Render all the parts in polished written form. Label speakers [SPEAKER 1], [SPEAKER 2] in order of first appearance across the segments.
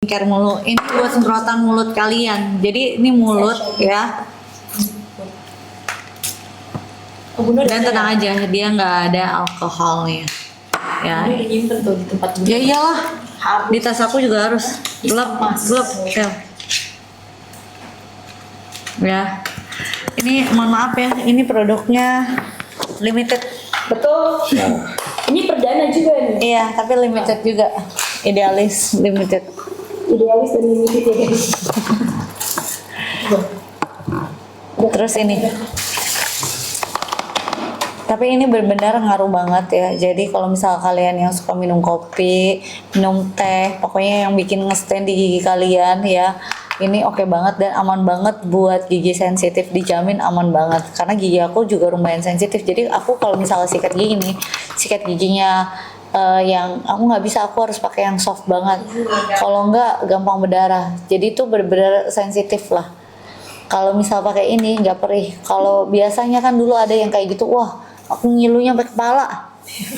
[SPEAKER 1] skincare mulu. Ini buat semprotan mulut kalian. Jadi ini mulut ya. Dan tenang aja, dia nggak ada alkoholnya. Ya.
[SPEAKER 2] Ini nyimpen tuh di tempat
[SPEAKER 1] Ya iyalah. Di tas aku juga harus gelap. Ya. Ya. Ini mohon maaf ya, ini produknya limited.
[SPEAKER 2] Betul.
[SPEAKER 3] Nah,
[SPEAKER 2] Ini perdana juga nih.
[SPEAKER 1] Iya, tapi limited juga. Idealis limited.
[SPEAKER 2] Idealis dan limited ya guys.
[SPEAKER 1] Terus ini. Tapi ini benar-benar ngaruh banget ya. Jadi kalau misal kalian yang suka minum kopi, minum teh, pokoknya yang bikin nge-stain di gigi kalian ya, ini oke banget dan aman banget buat gigi sensitif, dijamin aman banget. Karena gigi aku juga lumayan sensitif. Jadi aku kalau misalnya sikat gigi nih, sikat giginya yang aku nggak bisa, aku harus pakai yang soft banget. Kalau nggak gampang berdarah. Jadi itu benar-benar sensitif lah. Kalau misal pakai ini nggak perih. Kalau biasanya kan dulu ada yang kayak gitu, wah aku ngilunya sampai kepala,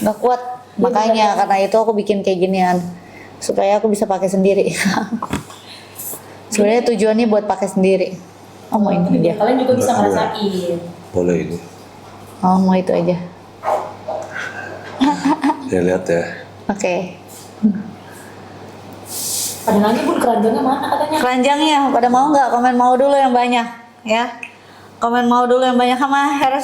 [SPEAKER 1] nggak kuat. Makanya karena itu aku bikin kayak ginian supaya aku bisa pakai sendiri. Sebenarnya tujuannya buat pakai sendiri. Oh mau ini aja.
[SPEAKER 2] Kalian juga bisa ngerasain.
[SPEAKER 3] boleh ini.
[SPEAKER 1] Oh mau itu aja.
[SPEAKER 3] Ya lihat ya.
[SPEAKER 1] Oke.
[SPEAKER 2] Ada lagi Bun, keranjangnya mana katanya?
[SPEAKER 1] Keranjangnya pada mau nggak? Komen mau dulu yang banyak ya. Komen mau dulu yang banyak sama hair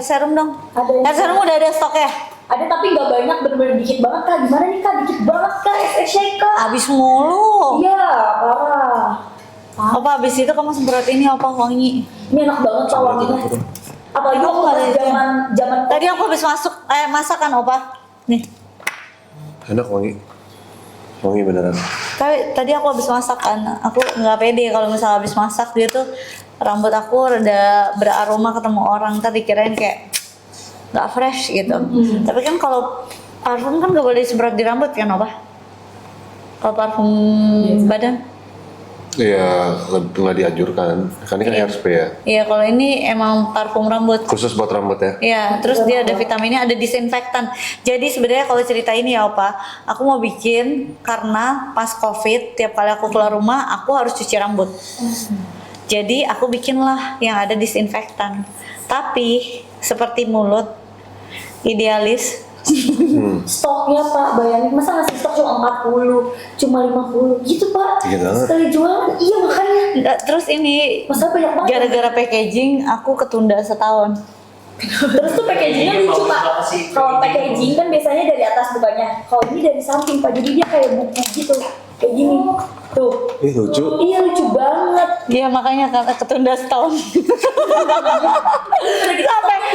[SPEAKER 1] serum dong.
[SPEAKER 2] Ada yang-
[SPEAKER 1] Hair serum udah ada stok ya?
[SPEAKER 2] Ada tapi nggak banyak, bener-bener dikit banget Kak. Gimana nih Kak? Dikit banget Kak, shake Kak.
[SPEAKER 1] Habis mulu.
[SPEAKER 2] Iya, parah.
[SPEAKER 1] Apa habis itu kamu semprot ini apa wangi?
[SPEAKER 2] Ini enak banget Kak wanginya. Apalagi
[SPEAKER 1] Aku
[SPEAKER 2] waktu
[SPEAKER 1] nggak ada
[SPEAKER 2] zaman
[SPEAKER 1] Tadi aku habis masak kan opa. Nih.
[SPEAKER 3] Enak wangi. Wangi beneran.
[SPEAKER 1] Tadi aku habis masak kan. Aku nggak pede kalau misalnya habis masak dia tuh rambut aku rada beraroma ketemu orang. Tadi kirain kayak nggak fresh gitu. Tapi kan kalau parfum kan nggak boleh disemprot di rambut kan opa? Kalau parfum badan?
[SPEAKER 3] Iya, nggak dianjurkan. Kan ini kan hairspray ya.
[SPEAKER 1] Iya kalau ini emang parfum rambut.
[SPEAKER 3] Khusus buat rambut ya.
[SPEAKER 1] Iya, terus dia ada vitaminnya, ada disinfektan. Jadi sebenarnya kalau cerita ini ya Opa, aku mau bikin karena pas COVID tiap kali aku keluar rumah aku harus cuci rambut. Jadi aku bikinlah yang ada disinfektan. Tapi seperti mulut, idealis.
[SPEAKER 2] stoknya Pak, bayangin masa ngasih stok cuma 40, cuma 50 gitu Pak.
[SPEAKER 3] Iya banget.
[SPEAKER 2] Sekali jualan, iya makanya.
[SPEAKER 1] Terus ini
[SPEAKER 2] Masa banyak banget.
[SPEAKER 1] gara-gara packaging aku ketunda setahun.
[SPEAKER 2] Terus tuh packagingnya lucu Pak. Kalau packaging kan biasanya dari atas bukanya. Kalau ini dari samping Pak, jadi dia kayak buku gitu, kayak gini. Tuh.
[SPEAKER 3] Ih lucu.
[SPEAKER 2] Iya lucu banget.
[SPEAKER 1] Iya makanya kata ketunda setahun.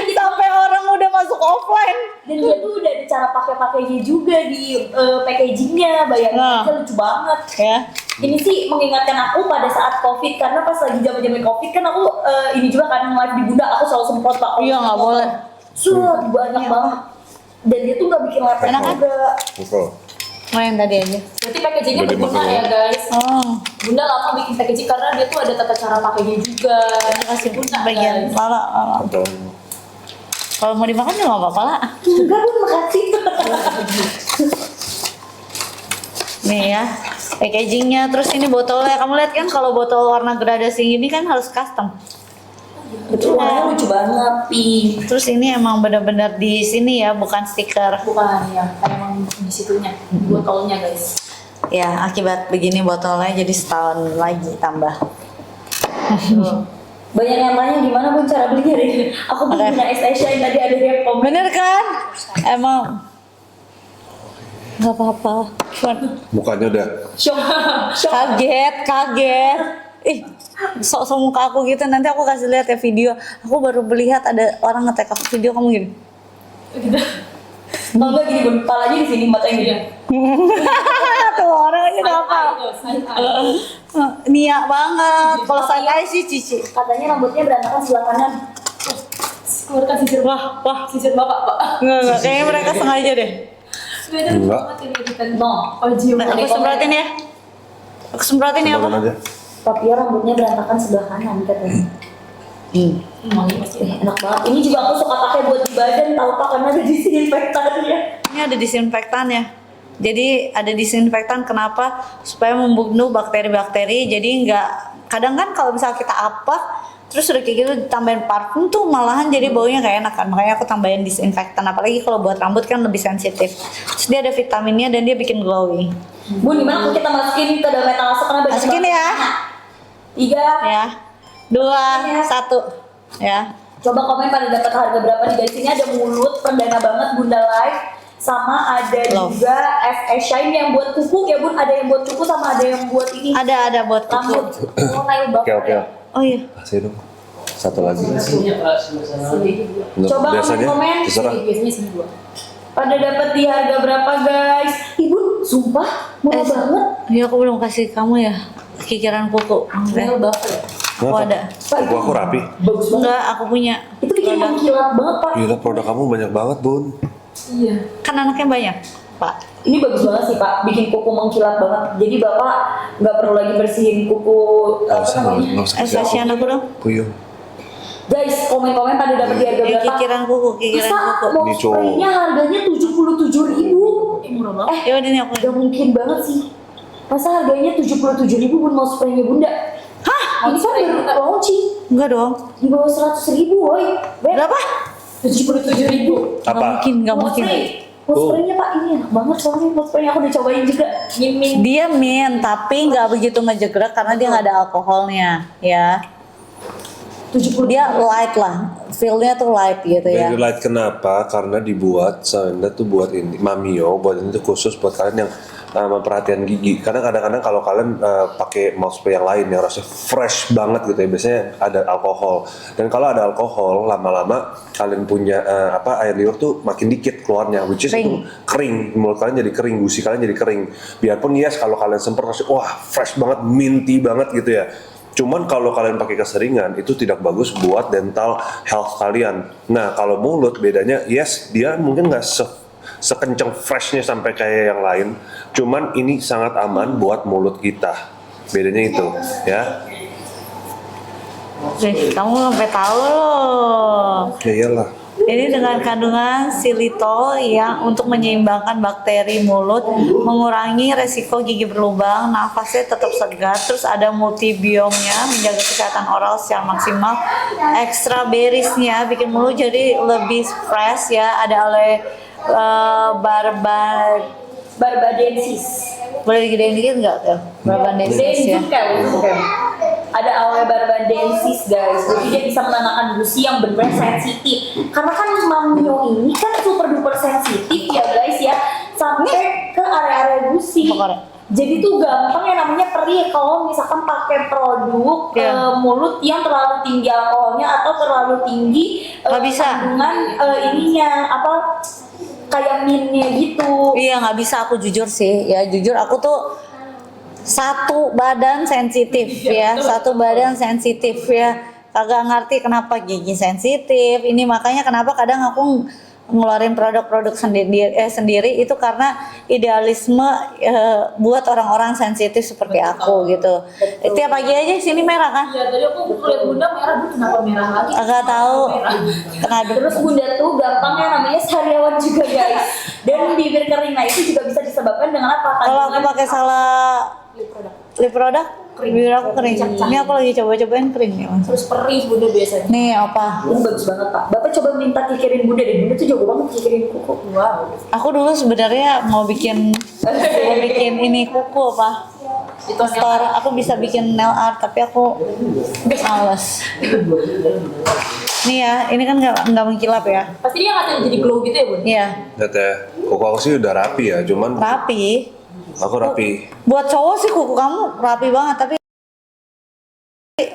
[SPEAKER 1] sampai orang udah masuk offline.
[SPEAKER 2] Dan dia tuh udah ada cara pakai-pakainya juga di packagingnya, bayangin
[SPEAKER 1] Nah.
[SPEAKER 2] aja lucu banget.
[SPEAKER 1] Ya.
[SPEAKER 2] Ini sih mengingatkan aku pada saat COVID, karena pas lagi zaman-zaman COVID kan aku ini juga kan live di Bunda, aku selalu semprot Pak.
[SPEAKER 1] Iya nggak boleh.
[SPEAKER 2] Banyak
[SPEAKER 1] Iya.
[SPEAKER 2] banget. Dan dia tuh nggak bikin lepek
[SPEAKER 1] Enak kan?
[SPEAKER 2] juga.
[SPEAKER 3] Betul.
[SPEAKER 1] Main tadi aja.
[SPEAKER 2] Berarti packagingnya
[SPEAKER 3] Udah
[SPEAKER 2] berguna
[SPEAKER 3] dimakan
[SPEAKER 2] ya guys.
[SPEAKER 1] Oh.
[SPEAKER 2] Bunda lama bikin packaging karena dia tuh ada tata cara pakainya juga.
[SPEAKER 1] Kasih
[SPEAKER 2] Bunda
[SPEAKER 1] bagian
[SPEAKER 2] guys.
[SPEAKER 1] pala.
[SPEAKER 3] Betul.
[SPEAKER 1] Kalau mau dimakan juga nggak apa-apa lah.
[SPEAKER 2] Enggak Bun, makasih.
[SPEAKER 1] Nih ya, packagingnya. Terus ini botolnya. Kamu lihat kan kalau botol warna gradasi ini kan harus custom.
[SPEAKER 2] Betul, warnanya lucu banget, pink.
[SPEAKER 1] Terus ini emang benar-benar di sini ya, bukan stiker.
[SPEAKER 2] Bukan ya, emang di situnya, botolnya guys.
[SPEAKER 1] Ya, akibat begini botolnya jadi setahun lagi tambah.
[SPEAKER 2] Banyak yang tanya gimana Bun cara belinya deh. Aku belum
[SPEAKER 1] Oke.
[SPEAKER 2] punya Asia yang tadi ada yang komen.
[SPEAKER 1] Bener kan? Emang nggak apa-apa. Cuman
[SPEAKER 3] Mukanya udah.
[SPEAKER 2] Shock.
[SPEAKER 1] kaget. Ih, sok-sok muka aku gitu. Nanti aku kasih lihat ya video. Aku baru melihat ada orang nge-tag aku video kamu gini.
[SPEAKER 2] Gitu. Kalau nggak gini Bun, palanya di sini, matanya gini.
[SPEAKER 1] Tuh orangnya apa? Niat banget. Kalau saya sih cici.
[SPEAKER 2] Katanya rambutnya berantakan sebelah kanan. Keluarkan sisir
[SPEAKER 1] Wah.
[SPEAKER 2] sisir bapak Pak.
[SPEAKER 1] Enggak. Kayaknya mereka sengaja deh.
[SPEAKER 2] Beda
[SPEAKER 3] Enggak.
[SPEAKER 2] banget ini editan. No, oh jiwa.
[SPEAKER 1] Aku semprotin ya. Aku semprotin ya
[SPEAKER 3] Sembarangan
[SPEAKER 1] apa?
[SPEAKER 3] aja.
[SPEAKER 2] Tapi ya rambutnya berantakan sebelah kanan katanya. Wangi pasti enak banget. Ini juga aku suka pakai buat di badan, tahu Pak, karena ada disinfektannya.
[SPEAKER 1] Ini ada disinfektan ya. Jadi ada disinfektan kenapa? Supaya membunuh bakteri-bakteri. Jadi nggak, kadang kan kalau misalnya kita apa terus udah kayak gitu ditambahin parfum tuh malahan jadi baunya gak enak kan. Makanya aku tambahin disinfektan, apalagi kalau buat rambut kan lebih sensitif. Terus dia ada vitaminnya dan dia bikin glowing.
[SPEAKER 2] Bun, gimana kalau kita masukin ke dalam etalase karena banyak
[SPEAKER 1] Masukin
[SPEAKER 2] banget.
[SPEAKER 1] ya.
[SPEAKER 2] 3.
[SPEAKER 1] Ya. 2, 1. Ya.
[SPEAKER 2] Coba komen pada dapat harga berapa nih guys. Ini ada mulut perdana banget Bunda Live, sama ada
[SPEAKER 1] Love.
[SPEAKER 2] juga FS Shine yang buat kuku ya Bun. Ada yang buat kuku sama ada yang buat ini
[SPEAKER 1] Ada buat
[SPEAKER 2] rambut.
[SPEAKER 1] kuku.
[SPEAKER 2] Oh, nail
[SPEAKER 3] Oke,
[SPEAKER 2] buffer
[SPEAKER 3] oke.
[SPEAKER 2] ya.
[SPEAKER 1] Oh iya.
[SPEAKER 3] Kasih dong. Satu lagi. Untuk
[SPEAKER 2] Coba
[SPEAKER 3] biasanya
[SPEAKER 2] komen.
[SPEAKER 3] terserah.
[SPEAKER 2] Biasanya sini gua. Pada dapat di harga berapa guys? Ibu, sumpah murah banget.
[SPEAKER 1] Iya, aku belum kasih kamu ya kikiran kuku.
[SPEAKER 2] Nail buffer.
[SPEAKER 1] Aku ada.
[SPEAKER 2] Pak, itu
[SPEAKER 3] Aku rapi.
[SPEAKER 2] bagus banget.
[SPEAKER 1] Enggak, aku punya.
[SPEAKER 2] Itu bikin mengkilat banget Pak.
[SPEAKER 3] Gila, produk kamu banyak banget, Bun.
[SPEAKER 2] Iya.
[SPEAKER 1] Kan anaknya banyak, Pak.
[SPEAKER 2] Ini bagus banget sih Pak, bikin kuku mengkilat banget. Jadi Bapak nggak perlu lagi bersihin kuku.
[SPEAKER 3] Nggak usah, nggak usah.
[SPEAKER 1] Kasihan aku dong.
[SPEAKER 3] Puyeng.
[SPEAKER 2] Guys, komen-komen pada dapat di harga berapa?
[SPEAKER 1] Kikiran kuku, kikiran
[SPEAKER 2] Masa
[SPEAKER 1] kuku.
[SPEAKER 2] mau
[SPEAKER 3] Ini cowok.
[SPEAKER 2] spraynya harganya 77.000? Murah banget.
[SPEAKER 1] Ya udah nih aku.
[SPEAKER 2] Gak mungkin banget sih. Masa harganya 77.000 Bun mau spraynya Bunda? Hah? Ini kan baru launching.
[SPEAKER 1] Enggak dong.
[SPEAKER 2] Di bawah 100.000 woi.
[SPEAKER 1] Berapa?
[SPEAKER 2] 77.000.
[SPEAKER 1] Enggak
[SPEAKER 3] Apa?
[SPEAKER 1] mungkin, enggak mungkin.
[SPEAKER 2] Mau spraynya Pak, ini enak banget soalnya mau spraynya aku udah cobain juga. Min.
[SPEAKER 1] Dia mint, tapi nggak begitu ngejegrek karena dia nggak ada alkoholnya, ya.
[SPEAKER 2] 70.
[SPEAKER 1] Dia light lah, feel-nya tuh light gitu ya.
[SPEAKER 3] Very light kenapa? Karena dibuat Sanda tuh buat ini Mamio, buat ini tuh khusus buat kalian yang memperhatian gigi. Karena kadang-kadang kalau kalian pakai mouth spray yang lain yang rasanya fresh banget gitu ya, biasanya ada alkohol. Dan kalau ada alkohol, lama-lama kalian punya air liur tuh makin dikit keluarnya, which is itu kering. Mulut kalian jadi kering, gusi kalian jadi kering. Biarpun yes kalau kalian semprot rasanya wah fresh banget, minty banget gitu ya. Cuman kalau kalian pakai keseringan itu tidak bagus buat dental health kalian. Nah kalau mulut bedanya, yes dia mungkin nggak sekencang freshnya sampai kayak yang lain. Cuman ini sangat aman buat mulut kita. Bedanya itu, ya.
[SPEAKER 1] Kamu sampai tahu loh.
[SPEAKER 3] Ya iyalah.
[SPEAKER 1] Ini dengan kandungan xylitol yang untuk menyeimbangkan bakteri mulut, mengurangi resiko gigi berlubang, nafasnya tetap segar, terus ada multibiomnya, menjaga kesehatan oral secara maksimal, extra berriesnya bikin mulut jadi lebih fresh ya, ada
[SPEAKER 2] Barbadensis.
[SPEAKER 1] boleh digedein dikit nggak tuh? Barbadensis ya.
[SPEAKER 2] Ada aloe barbadensis guys, jadi dia bisa menenangkan gusi yang benar-benar sensitif. Karena kan Mamio ini kan super duper sensitif ya guys ya, sampai ke area-area gusi. Jadi tuh gampang yang namanya perih kalau misalkan pakai produk mulut yang terlalu tinggi alkoholnya atau terlalu tinggi
[SPEAKER 1] Nggak bisa.
[SPEAKER 2] kandungan ininya apa kayak minnya gitu.
[SPEAKER 1] Iya nggak bisa, aku jujur sih ya, jujur aku tuh satu badan sensitif ya, satu badan sensitif ya, kagak ngerti kenapa gigi sensitif ini, makanya kenapa kadang aku ngeluarin produk-produk sendiri itu karena idealisme buat orang-orang sensitif seperti aku gitu. Tiap pagi aja sini merah kan?
[SPEAKER 2] Iya, tadi aku lihat Bunda merah, Bu kenapa merah lagi?
[SPEAKER 1] Agak tahu.
[SPEAKER 2] Terus Bunda tuh gampang yang namanya sariawan juga guys. Dan bibir kering, nah itu juga bisa disebabkan dengan apa?
[SPEAKER 1] Kalau aku pakai salah lip produk, bibir aku kering. Ini aku lagi coba-cobain kering ya Mas.
[SPEAKER 2] Terus perih Bunda biasanya.
[SPEAKER 1] Nih apa?
[SPEAKER 2] Ini bagus banget Pak. Bapak coba minta kikirin Bunda deh. Bunda tuh jago banget kikirin kuku. Wow.
[SPEAKER 1] Aku dulu sebenarnya mau bikin ini kuku apa?
[SPEAKER 2] Itu
[SPEAKER 1] Aku bisa bikin nail art tapi aku males. Nih ya, ini kan nggak mengkilap ya?
[SPEAKER 2] pasti dia nggak jadi glow gitu ya Bun?
[SPEAKER 1] Iya,
[SPEAKER 3] Lihat ya, kuku aku sih udah rapi ya, cuman
[SPEAKER 1] rapi.
[SPEAKER 3] aku rapi.
[SPEAKER 1] Buat cowok sih kuku kamu rapi banget, tapi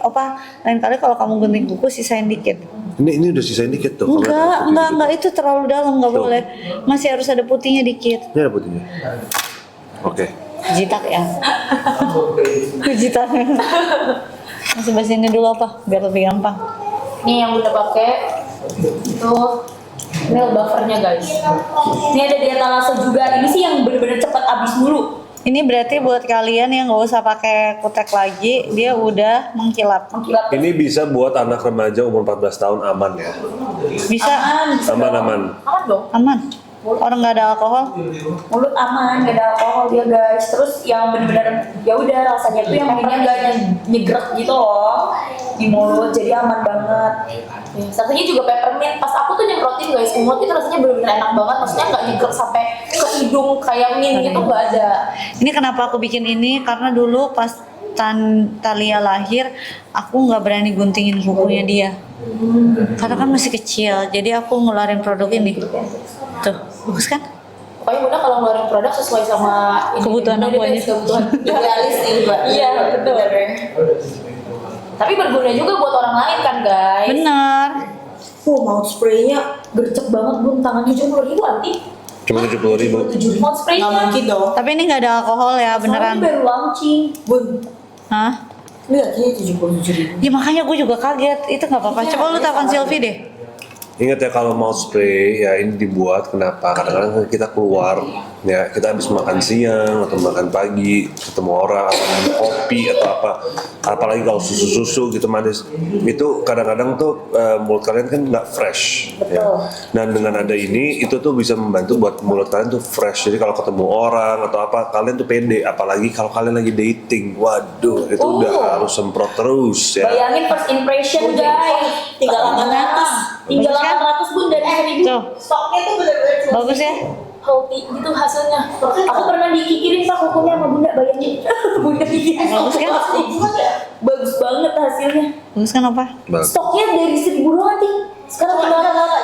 [SPEAKER 1] apa? Lain kali kalau kamu gunting kuku sisain dikit.
[SPEAKER 3] Ini udah sisain dikit tuh. Kamu lihat
[SPEAKER 1] Enggak, itu terlalu dalam, nggak
[SPEAKER 3] Tuh.
[SPEAKER 1] boleh. Masih harus ada putihnya dikit.
[SPEAKER 3] Ini ada putihnya. Oke.
[SPEAKER 1] Jitak ya. Jitak. Masih bahas ini dulu apa? Biar lebih gampang.
[SPEAKER 2] Nih yang udah pakai itu nail buffernya guys. Ini ada di etalase juga. Ini sih yang bener-bener cepat habis dulu.
[SPEAKER 1] Ini berarti buat kalian yang nggak usah pakai kutek lagi, dia udah mengkilap.
[SPEAKER 2] Mengkilap.
[SPEAKER 3] Ini bisa buat anak remaja umur 14 tahun aman ya.
[SPEAKER 1] Bisa
[SPEAKER 2] Aman.
[SPEAKER 3] Aman.
[SPEAKER 2] Aman dong.
[SPEAKER 1] aman. Orang nggak ada alkohol.
[SPEAKER 2] Mulut aman, gak ada alkohol dia guys. Terus yang bener-bener ya udah rasanya tuh yang ininya gak nyegrek gitu loh di mulut, jadi aman banget. Satunya juga peppermint. Pas aku tuh nyemprotin guys, di mulut itu rasanya bener-bener enak banget. Maksudnya nggak nyegrek sampai ke hidung kayak mint gitu, nggak ada.
[SPEAKER 1] Ini kenapa aku bikin ini? Karena dulu pas Talia lahir, aku nggak berani guntingin kukunya dia. Karena kan masih kecil, jadi aku ngeluarin produk ini. Tuh, bagus kan?
[SPEAKER 2] Pokoknya Bunda kalau ngeluarin produk sesuai sama ini,
[SPEAKER 1] Kebutuhan
[SPEAKER 2] Bunda
[SPEAKER 1] aku
[SPEAKER 2] deh,
[SPEAKER 1] aja.
[SPEAKER 2] guys, kebutuhan idealis sih Mbak. Iya betul. Tapi berguna juga buat orang lain kan guys.
[SPEAKER 1] Bener.
[SPEAKER 2] Mouth spray-nya gercep banget Bun, tangannya cuma 20.000 anti.
[SPEAKER 3] Cuma 70.000.
[SPEAKER 2] Mouth spray-nya.
[SPEAKER 4] Nggak mungkin dong.
[SPEAKER 1] Tapi ini nggak ada alkohol ya, beneran.
[SPEAKER 2] Soalnya baru launching.
[SPEAKER 4] Bun,
[SPEAKER 1] Hah?
[SPEAKER 4] lihat ini 77.000.
[SPEAKER 1] Ya makanya gue juga kaget. Itu nggak apa-apa. Coba lu telepon Sylvie deh.
[SPEAKER 3] Ingat ya kalau mau spray ya ini dibuat kenapa? Kadang-kadang kita keluar ya kita habis makan siang atau makan pagi ketemu orang atau minum kopi atau apa, apalagi kalau susu gitu manis itu kadang-kadang tuh mulut kalian kan nggak fresh. Ya. Dan dengan ada ini itu tuh bisa membantu buat mulut kalian tuh fresh. Jadi kalau ketemu orang atau apa kalian tuh pede. Apalagi kalau kalian lagi dating, waduh itu udah harus semprot terus ya.
[SPEAKER 2] Bayangin first impression guys.
[SPEAKER 4] Tinggal 800.
[SPEAKER 2] Tinggal 800 Bun dari 1.000.
[SPEAKER 1] Tuh,
[SPEAKER 4] Stoknya tuh bener-bener cuma
[SPEAKER 1] bagus ya?
[SPEAKER 2] Healthy gitu hasilnya. Aku pernah dikikirin Pak kukunya sama Bunda, bayangin. Bunda dikikirin.
[SPEAKER 1] Bagus kan?
[SPEAKER 2] Bagus banget hasilnya.
[SPEAKER 1] Bagus kan apa?
[SPEAKER 3] Bang.
[SPEAKER 2] Stoknya dari 1.000 doang nanti. Sekarang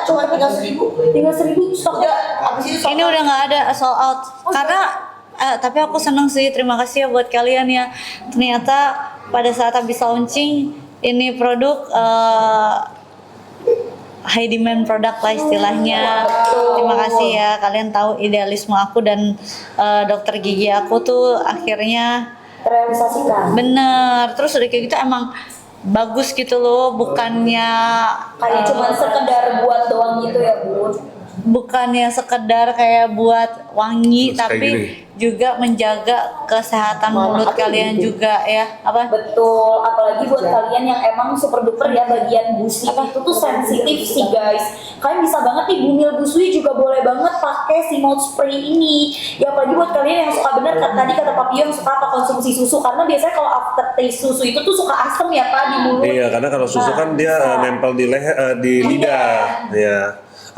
[SPEAKER 4] cuma tinggal 1.000.
[SPEAKER 2] tinggal 1.000 stoknya.
[SPEAKER 4] Abis itu
[SPEAKER 1] Ini udah nggak ada sold out. Karena tapi aku seneng sih. Terima kasih ya buat kalian ya. Ternyata pada saat habis launching ini produk high demand produk lah istilahnya. Terima kasih ya, kalian tahu idealisme aku dan dokter gigi aku tuh akhirnya
[SPEAKER 2] Terrealisasikan.
[SPEAKER 1] bener. Terus udah kayak gitu emang bagus gitu loh, bukannya
[SPEAKER 2] Kayak cuma sekedar buat doang gitu ya Bun.
[SPEAKER 1] bukannya sekedar kayak buat wangi,
[SPEAKER 3] Terus kayak
[SPEAKER 1] tapi
[SPEAKER 3] gini.
[SPEAKER 1] juga menjaga kesehatan mulut kalian juga ya. Apa?
[SPEAKER 2] Betul, apalagi buat kalian yang emang super duper ya bagian gusi itu tuh sensitif sih guys. Kalian bisa banget nih bumil busui juga boleh banget pakai si mouth spray ini. Ya apalagi buat kalian yang suka bener tadi kata Papio yang suka apa konsumsi susu karena biasanya kalau aftertaste susu itu tuh suka asem ya Pak di mulut.
[SPEAKER 3] Iya, karena kalau susu kan dia nempel di leher, di lidah, ya.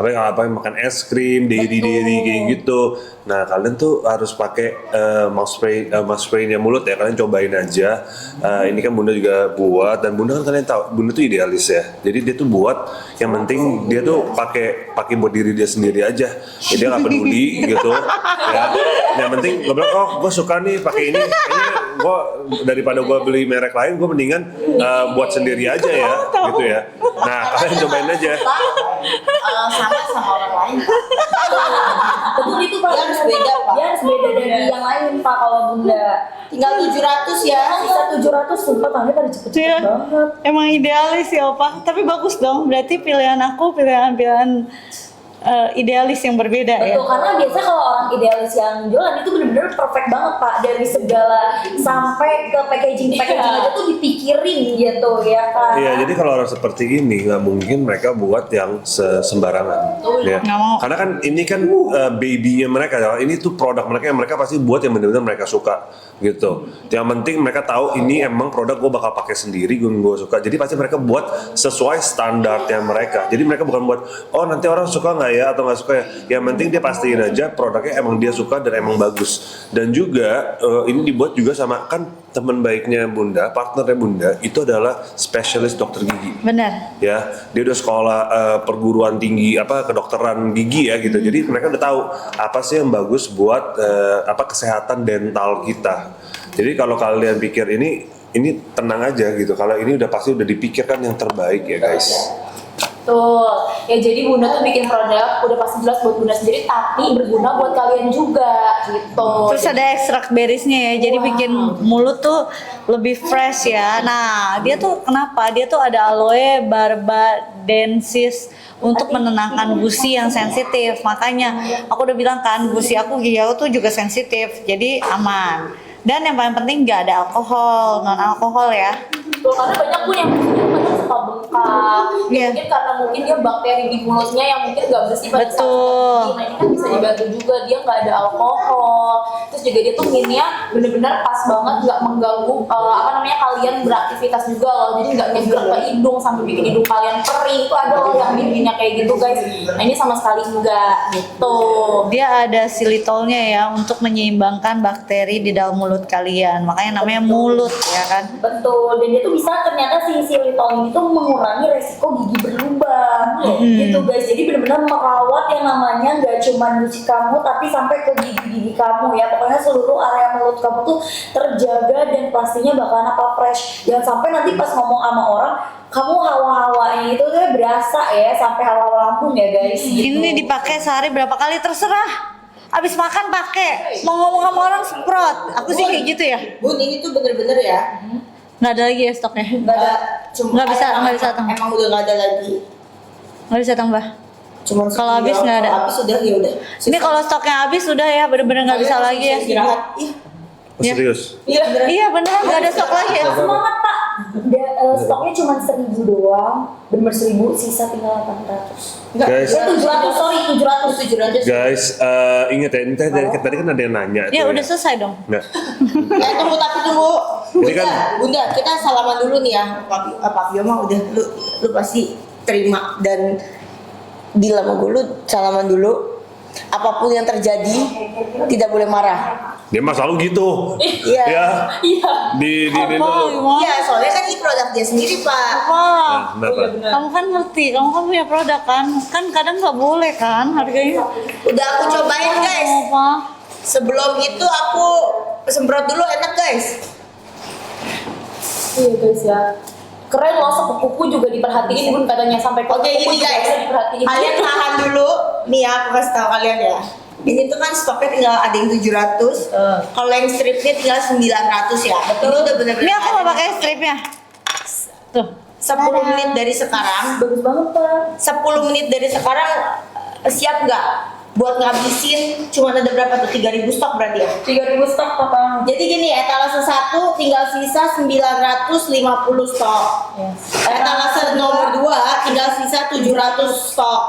[SPEAKER 3] Apa yang makan es krim, dairy kayak gitu. Nah, kalian tuh harus pakai mouth spraynya mulut ya. Kalian cobain aja. Ini kan Bunda juga buat dan Bunda kan kalian tahu, Bunda tuh idealis ya. Jadi dia tuh buat yang penting dia tuh pakai buat diri dia sendiri aja. Ya, dia nggak peduli gitu. Ya. Yang penting gue bilang, oh gue suka nih pakai ini. Kayaknya gue daripada gue beli merek lain, gue mendingan buat sendiri aja ya, gitu ya. Nah, kalian cobain aja.
[SPEAKER 4] sama orang lain.
[SPEAKER 2] Betul itu Pak.
[SPEAKER 4] Dia harus beda, Pak.
[SPEAKER 2] Dia harus beda dari yang lain Pak kalau Bunda.
[SPEAKER 4] Tinggal 700 ya.
[SPEAKER 2] Sisa 700 sumpah tangannya pada cepet-cepet
[SPEAKER 1] Iya.
[SPEAKER 2] banget.
[SPEAKER 1] Emang idealis ya Opa, tapi bagus dong. Berarti pilihan aku pilihan idealis yang berbeda ya.
[SPEAKER 2] Betul, karena biasanya kalau orang idealis yang jualan itu benar-benar perfect banget Pak dari segala sampai ke packaging aja tuh dipikirin gitu ya kan.
[SPEAKER 3] Iya, jadi kalau orang seperti ini nggak mungkin mereka buat yang sembarangan. Ya.
[SPEAKER 1] Nggak mau.
[SPEAKER 3] Karena kan ini kan baby-nya mereka, ya. Ini tuh produk mereka yang mereka pasti buat yang benar-benar mereka suka gitu. Yang penting mereka tahu ini emang produk gue bakal pakai sendiri, gue suka. Jadi pasti mereka buat sesuai standarnya mereka. Jadi mereka bukan buat oh nanti orang suka nggak ya atau nggak suka ya. Yang penting dia pastiin aja produknya emang dia suka dan emang bagus. Dan juga ini dibuat juga sama kan teman baiknya Bunda, partnernya Bunda itu adalah spesialis dokter gigi.
[SPEAKER 1] Benar.
[SPEAKER 3] Ya, dia udah sekolah perguruan tinggi apa kedokteran gigi ya gitu. Jadi mereka udah tahu apa sih yang bagus buat kesehatan dental kita. Jadi kalau kalian pikir ini tenang aja gitu. Kalau ini udah pasti udah dipikirkan yang terbaik ya guys.
[SPEAKER 2] Tuh, ya jadi Bunda tuh bikin produk udah pasti jelas buat Bunda sendiri tapi berguna buat kalian juga gitu.
[SPEAKER 1] Terus ada ekstrak berisnya ya, jadi bikin mulut tuh lebih fresh ya. Nah, dia tuh kenapa? Dia tuh ada aloe barbadensis untuk menenangkan gusi yang sensitif. Makanya aku udah bilang kan, gigi aku tuh juga sensitif, jadi aman. Dan yang paling penting nggak ada alkohol, non alkohol ya.
[SPEAKER 2] Tuh, karena banyak pun yang kadang suka bengkak.
[SPEAKER 1] Iya.
[SPEAKER 2] Mungkin karena mungkin dia bakteri di mulutnya yang mungkin nggak bersih pada saat
[SPEAKER 1] Betul.
[SPEAKER 2] ini. Nah ini kan bisa dibantu juga, dia nggak ada alkohol. Terus juga dia tuh minnya bener-bener pas banget, nggak mengganggu kalian beraktivitas juga loh. Jadi nggak nyebrang ke hidung sampai bikin hidung kalian perih. Itu ada loh yang minnya kayak gitu guys. Nah ini sama sekali enggak gitu.
[SPEAKER 1] Dia ada xylitolnya ya untuk menyeimbangkan bakteri di dalam mulut kalian. Makanya namanya mulut ya kan.
[SPEAKER 2] Betul, dan dia tuh bisa ternyata si xylitol ini tuh mengurangi resiko gigi berlubang gitu guys. Jadi benar-benar merawat yang namanya nggak cuma gusi kamu tapi sampai ke gigi-gigi kamu ya. Pokoknya seluruh area mulut kamu tuh terjaga dan pastinya bakalan fresh. Jangan sampai nanti pas ngomong sama orang kamu hawa-hawanya itu tuh berasa ya sampai hawa lambung ya guys. Gitu.
[SPEAKER 1] Ini dipakai sehari berapa kali terserah. Abis makan pakai. Mau ngomong sama orang semprot. Aku sih kayak gitu ya.
[SPEAKER 4] Bun, ini tuh bener-bener ya.
[SPEAKER 1] Nggak ada lagi ya stoknya.
[SPEAKER 4] Nggak ada.
[SPEAKER 1] Nggak bisa tambah.
[SPEAKER 4] Emang udah nggak ada lagi.
[SPEAKER 1] Nggak bisa tambah.
[SPEAKER 4] Cuman
[SPEAKER 1] Kalau habis nggak ada.
[SPEAKER 4] Kalau habis udah ya udah.
[SPEAKER 1] Ini kalau stoknya habis udah ya bener-bener nggak bisa lagi ya.
[SPEAKER 4] Istirahat. Iya.
[SPEAKER 3] Oh, serius?
[SPEAKER 4] Iya beneran.
[SPEAKER 1] Iya beneran nggak ada stok lagi ya.
[SPEAKER 2] Semangat pak. Stoknya cuma 1.000 doang, bener 1.000, sisa tinggal 800.
[SPEAKER 3] Guys.
[SPEAKER 2] 700, sorry 700.
[SPEAKER 3] Guys, ingat ya, tadi kan ada yang nanya.
[SPEAKER 1] Ya
[SPEAKER 3] tuh
[SPEAKER 1] udah selesai dong.
[SPEAKER 3] Nggak.
[SPEAKER 4] Ya tunggu tapi tunggu.
[SPEAKER 3] Ini kan-
[SPEAKER 4] Bunda, kita salaman dulu nih ya. Pak Bio mah udah lu pasti terima dan bilang sama gue lu salaman dulu. Apapun yang terjadi tidak boleh marah.
[SPEAKER 3] Dia mah selalu gitu.
[SPEAKER 4] Iya.
[SPEAKER 3] Ya.
[SPEAKER 2] Iya.
[SPEAKER 3] Di
[SPEAKER 1] Apa
[SPEAKER 3] dulu.
[SPEAKER 1] gimana?
[SPEAKER 4] Iya, soalnya kan ini produk dia sendiri, Pak.
[SPEAKER 1] Wah,
[SPEAKER 3] Kenapa?
[SPEAKER 1] kamu kan ngerti, kamu kan punya produk kan? Kan kadang nggak boleh kan harganya.
[SPEAKER 4] Udah aku cobain, guys.
[SPEAKER 1] Apa?
[SPEAKER 4] Sebelum itu aku semprot dulu, enak, guys.
[SPEAKER 2] Iya guys ya. Keren loh, sepupuku juga diperhatiin Bun katanya sampai
[SPEAKER 4] Oke,
[SPEAKER 2] sepupu
[SPEAKER 4] gini
[SPEAKER 2] juga
[SPEAKER 4] guys.
[SPEAKER 2] diperhatiin.
[SPEAKER 4] Kalian tahan dulu. Nih ya, aku kasih tahu kalian ya. Ini tuh kan stoknya tinggal ada yang 700. Kalau yang stripnya tinggal 900 ya. Betul. Ini udah bener-bener.
[SPEAKER 1] Ini aku mau pakai stripnya. Tuh.
[SPEAKER 4] 10 menit dari sekarang.
[SPEAKER 2] Bagus banget pak.
[SPEAKER 4] 10 menit dari sekarang siap nggak buat ngabisin cuma ada berapa tuh 3.000 stok berarti ya.
[SPEAKER 2] 3.000 stok total.
[SPEAKER 4] Jadi gini, etalase 1 tinggal sisa 950 stok. Etalase nomor 2 tinggal sisa 700 stok.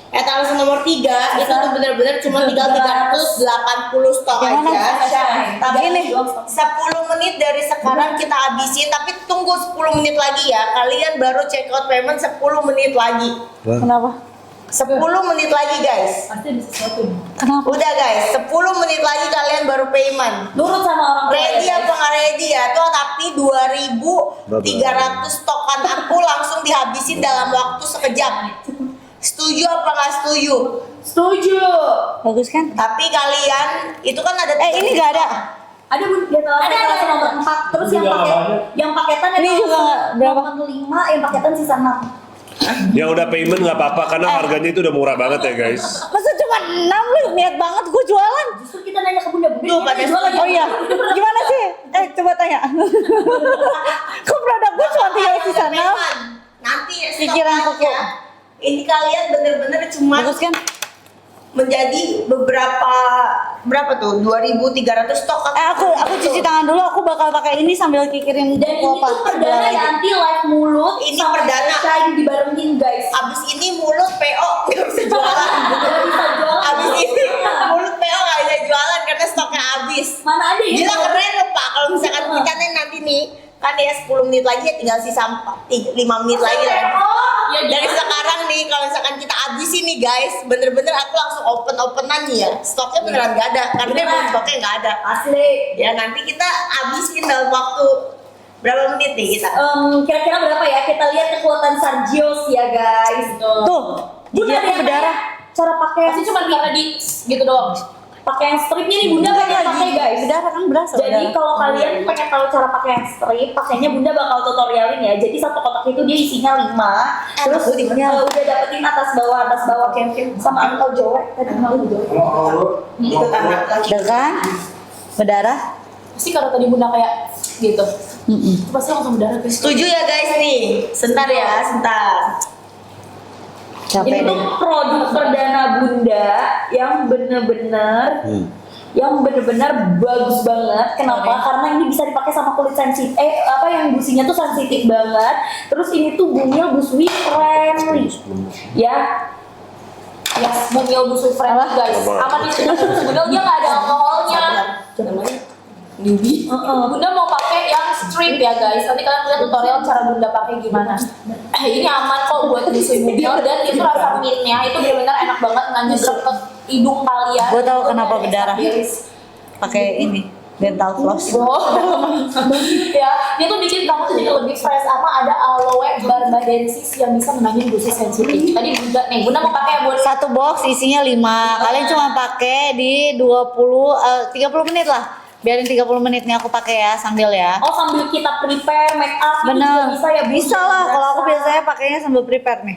[SPEAKER 4] Etalase nomor 3 itu tuh bener-bener cuma tinggal 380 stok
[SPEAKER 1] Gimana?
[SPEAKER 4] aja. Tapi
[SPEAKER 1] Gini.
[SPEAKER 4] 10 menit dari sekarang kita habisin, tapi tunggu 10 menit lagi ya. Kalian baru check out payment 10 menit lagi.
[SPEAKER 1] Kenapa?
[SPEAKER 4] 10 menit lagi guys.
[SPEAKER 2] Pasti ada sesuatu nih.
[SPEAKER 1] Kenapa?
[SPEAKER 4] Udah guys, 10 menit lagi kalian baru payment.
[SPEAKER 2] Nurut sama orang tua.
[SPEAKER 4] Ready
[SPEAKER 2] ya,
[SPEAKER 4] apa nggak ready ya? Tuh tapi 2.300 stokan aku langsung dihabisin dalam waktu sekejap. Setuju apa nggak setuju?
[SPEAKER 2] Setuju.
[SPEAKER 1] Bagus kan?
[SPEAKER 4] Tapi kalian itu kan ada.
[SPEAKER 1] Ini nggak ada.
[SPEAKER 2] Ada Bun, di etalase nomor 4. Terus yang paketan
[SPEAKER 1] Ini juga nggak berapa?
[SPEAKER 2] 5, yang paketan sisa 6.
[SPEAKER 3] Yang udah payment nggak apa-apa karena harganya itu udah murah banget ya guys.
[SPEAKER 1] Masa cuma 6 lu niat banget gue jualan.
[SPEAKER 2] Justru kita nanya ke Bunda
[SPEAKER 4] Tuh,
[SPEAKER 2] ini
[SPEAKER 4] pada
[SPEAKER 2] jualan
[SPEAKER 1] Oh iya, gimana sih? Coba tanya. Kok produk gue cuma tinggal sisa 6?
[SPEAKER 4] Nanti ya
[SPEAKER 1] Pikiran kuku.
[SPEAKER 4] stoknya. Ini kalian bener-bener cuma
[SPEAKER 1] Bagus kan?
[SPEAKER 4] menjadi berapa tuh 2.300 stok.
[SPEAKER 1] Aku cuci tangan dulu, aku bakal pakai ini sambil kikirin
[SPEAKER 2] Dan ini
[SPEAKER 1] kuku
[SPEAKER 2] tuh perdana ya anti live mulut.
[SPEAKER 4] Ini
[SPEAKER 2] sama
[SPEAKER 4] perdana.
[SPEAKER 2] shine dibarengin guys.
[SPEAKER 4] Abis ini mulut PO nggak bisa jualan.
[SPEAKER 2] Gak bisa jualan.
[SPEAKER 4] Abis ini mulut PO nggak bisa jualan karena stoknya habis.
[SPEAKER 2] Mana ada ya?
[SPEAKER 4] Gila keren loh Pak. Kalau misalkan kita nih nanti nih kan ya 10 menit lagi ya tinggal sisa 5 menit lagi lah.
[SPEAKER 2] Ya,
[SPEAKER 4] Dari sekarang nih kalau misalkan kita habisin nih guys, bener-bener aku langsung openan nih ya. Stoknya beneran nggak ada karena emang stoknya nggak ada.
[SPEAKER 2] asli.
[SPEAKER 4] Ya nanti kita habisin dalam waktu berapa menit nih kita?
[SPEAKER 2] Kira-kira berapa ya? Kita lihat kekuatan Sargios ya guys.
[SPEAKER 1] Tuh,
[SPEAKER 2] Bunda
[SPEAKER 1] gigi
[SPEAKER 2] ada
[SPEAKER 1] aku
[SPEAKER 2] yang
[SPEAKER 1] berdarah.
[SPEAKER 2] nanya, cara pakai pasti cuma karena di gitu doang. Pakai yang stripnya nih Bunda pengen pakai guys.
[SPEAKER 1] Berdarah kan berasa.
[SPEAKER 2] Jadi
[SPEAKER 1] berdarah.
[SPEAKER 2] kalau kalian pengen tahu cara pakai yang strip, pakainya Bunda bakal tutorialin ya. Jadi satu kotak itu dia isinya 5. Terus
[SPEAKER 4] Aku di mana?
[SPEAKER 2] udah dapetin atas bawah camping sama angkau Jawa. Tadi malu Jawa.
[SPEAKER 4] Itu tanah lagi.
[SPEAKER 1] Udah kan? Berdarah?
[SPEAKER 2] Pasti kalau tadi Bunda kayak gitu. Itu pasti langsung berdarah guys.
[SPEAKER 4] Setuju ya guys nih? Sebentar ya, sebentar.
[SPEAKER 1] Capek
[SPEAKER 2] Ini tuh
[SPEAKER 1] deh.
[SPEAKER 2] produk perdana Bunda yang bener-bener yang bener-bener bagus banget. Kenapa? Karena ini bisa dipakai sama kulit sensitif. Yang businya tuh sensitif banget. Terus ini tuh Bumil busui friendly. Ya. Yes, Bumil busui friendly guys. Aman nih Bumil, dia nggak ada alkoholnya.
[SPEAKER 4] Newbie.
[SPEAKER 2] Bunda mau pakai yang strip ya guys. Nanti kalian lihat tutorial cara Bunda pakai gimana. Ini aman kok buat busui Bumil, dan itu rasa mintnya itu benar-benar enak banget nganjur ke hidung kalian.
[SPEAKER 1] Gue tahu kenapa berdarah. Pakai ini dental floss.
[SPEAKER 2] Ya, dia tuh bikin kamu tuh jadi lebih fresh, sama ada aloe barbadensis yang bisa menangin gusi sensitif. Tadi Bunda mau pakai buat
[SPEAKER 1] Satu box isinya 5. Kalian cuma pakai di 30 menit lah. Biarin 30 menit nih aku pakai ya sambil ya.
[SPEAKER 2] oh sambil kita prepare make up itu
[SPEAKER 1] Bener.
[SPEAKER 2] juga bisa ya Bu?
[SPEAKER 1] Bisa lah. Kalau aku biasanya pakainya sambil prepare nih.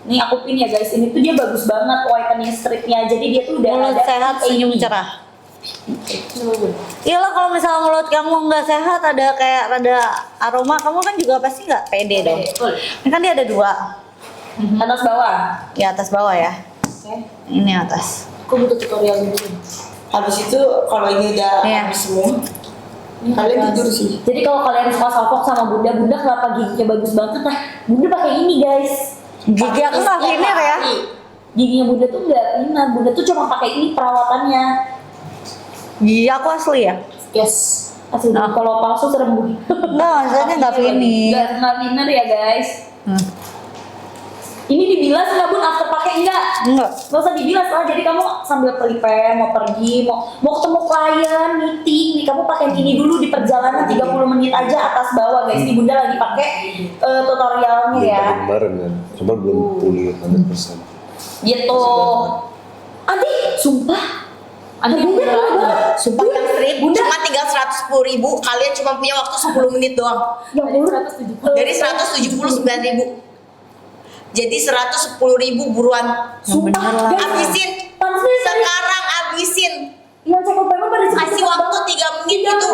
[SPEAKER 2] Nih aku pin ya guys, ini tuh dia bagus banget whitening stripnya. Jadi dia tuh udah
[SPEAKER 1] Mulut
[SPEAKER 2] ada
[SPEAKER 1] sehat, senyum cerah. Iyalah kalau misalnya mulut kamu nggak sehat, ada kayak rada aroma, kamu kan juga pasti nggak pede dong.
[SPEAKER 2] Betul.
[SPEAKER 1] Ini kan dia ada 2.
[SPEAKER 2] Atas bawah.
[SPEAKER 1] Ya atas bawah ya.
[SPEAKER 2] Oke.
[SPEAKER 1] Ini atas.
[SPEAKER 2] Aku butuh tutorial dulu.
[SPEAKER 4] Habis itu kalau ini udah
[SPEAKER 1] Iya.
[SPEAKER 4] habis semua, kalian tidur sih.
[SPEAKER 2] Jadi kalau kalian suka salfok sama Bunda kenapa giginya bagus banget? Nah, Bunda pakai ini guys.
[SPEAKER 1] Gigi aku nggak cleaner ya.
[SPEAKER 2] Giginya Bunda tuh nggak cleaner. Bunda tuh cuma pakai ini perawatannya.
[SPEAKER 1] Gigi aku asli ya.
[SPEAKER 2] Yes. Asli.
[SPEAKER 1] Nah.
[SPEAKER 2] Kalau palsu serem Bu.
[SPEAKER 1] Nggak, maksudnya nggak cleaner.
[SPEAKER 2] Nggak cleaner ya guys. Ini dibilas nggak Bun after pakai enggak?
[SPEAKER 1] Enggak.
[SPEAKER 2] Nggak usah dibilas lah. Jadi kamu sambil prepare mau pergi, mau ketemu klien, meeting, nih kamu pakai ini dulu di perjalanan 30 menit aja atas bawah guys. Ini Bunda lagi pakai tutorialnya ya.
[SPEAKER 3] Kemarin kan, cuma belum pulih 100%.
[SPEAKER 2] Gitu. Adi, sumpah. Adi beneran.
[SPEAKER 4] Sumpah yang strip cuma tinggal 110.000, kalian cuma punya waktu 10 menit doang.
[SPEAKER 2] Yang bener 170.
[SPEAKER 4] Dari 179.000. Jadi 110.000 buruan.
[SPEAKER 2] Sumpah.
[SPEAKER 1] bener lah.
[SPEAKER 2] guys.
[SPEAKER 4] Habisin.
[SPEAKER 2] Pantesan
[SPEAKER 4] Sekarang habisin.
[SPEAKER 2] yang cek payment pada
[SPEAKER 4] Kasih waktu 3 menit itu.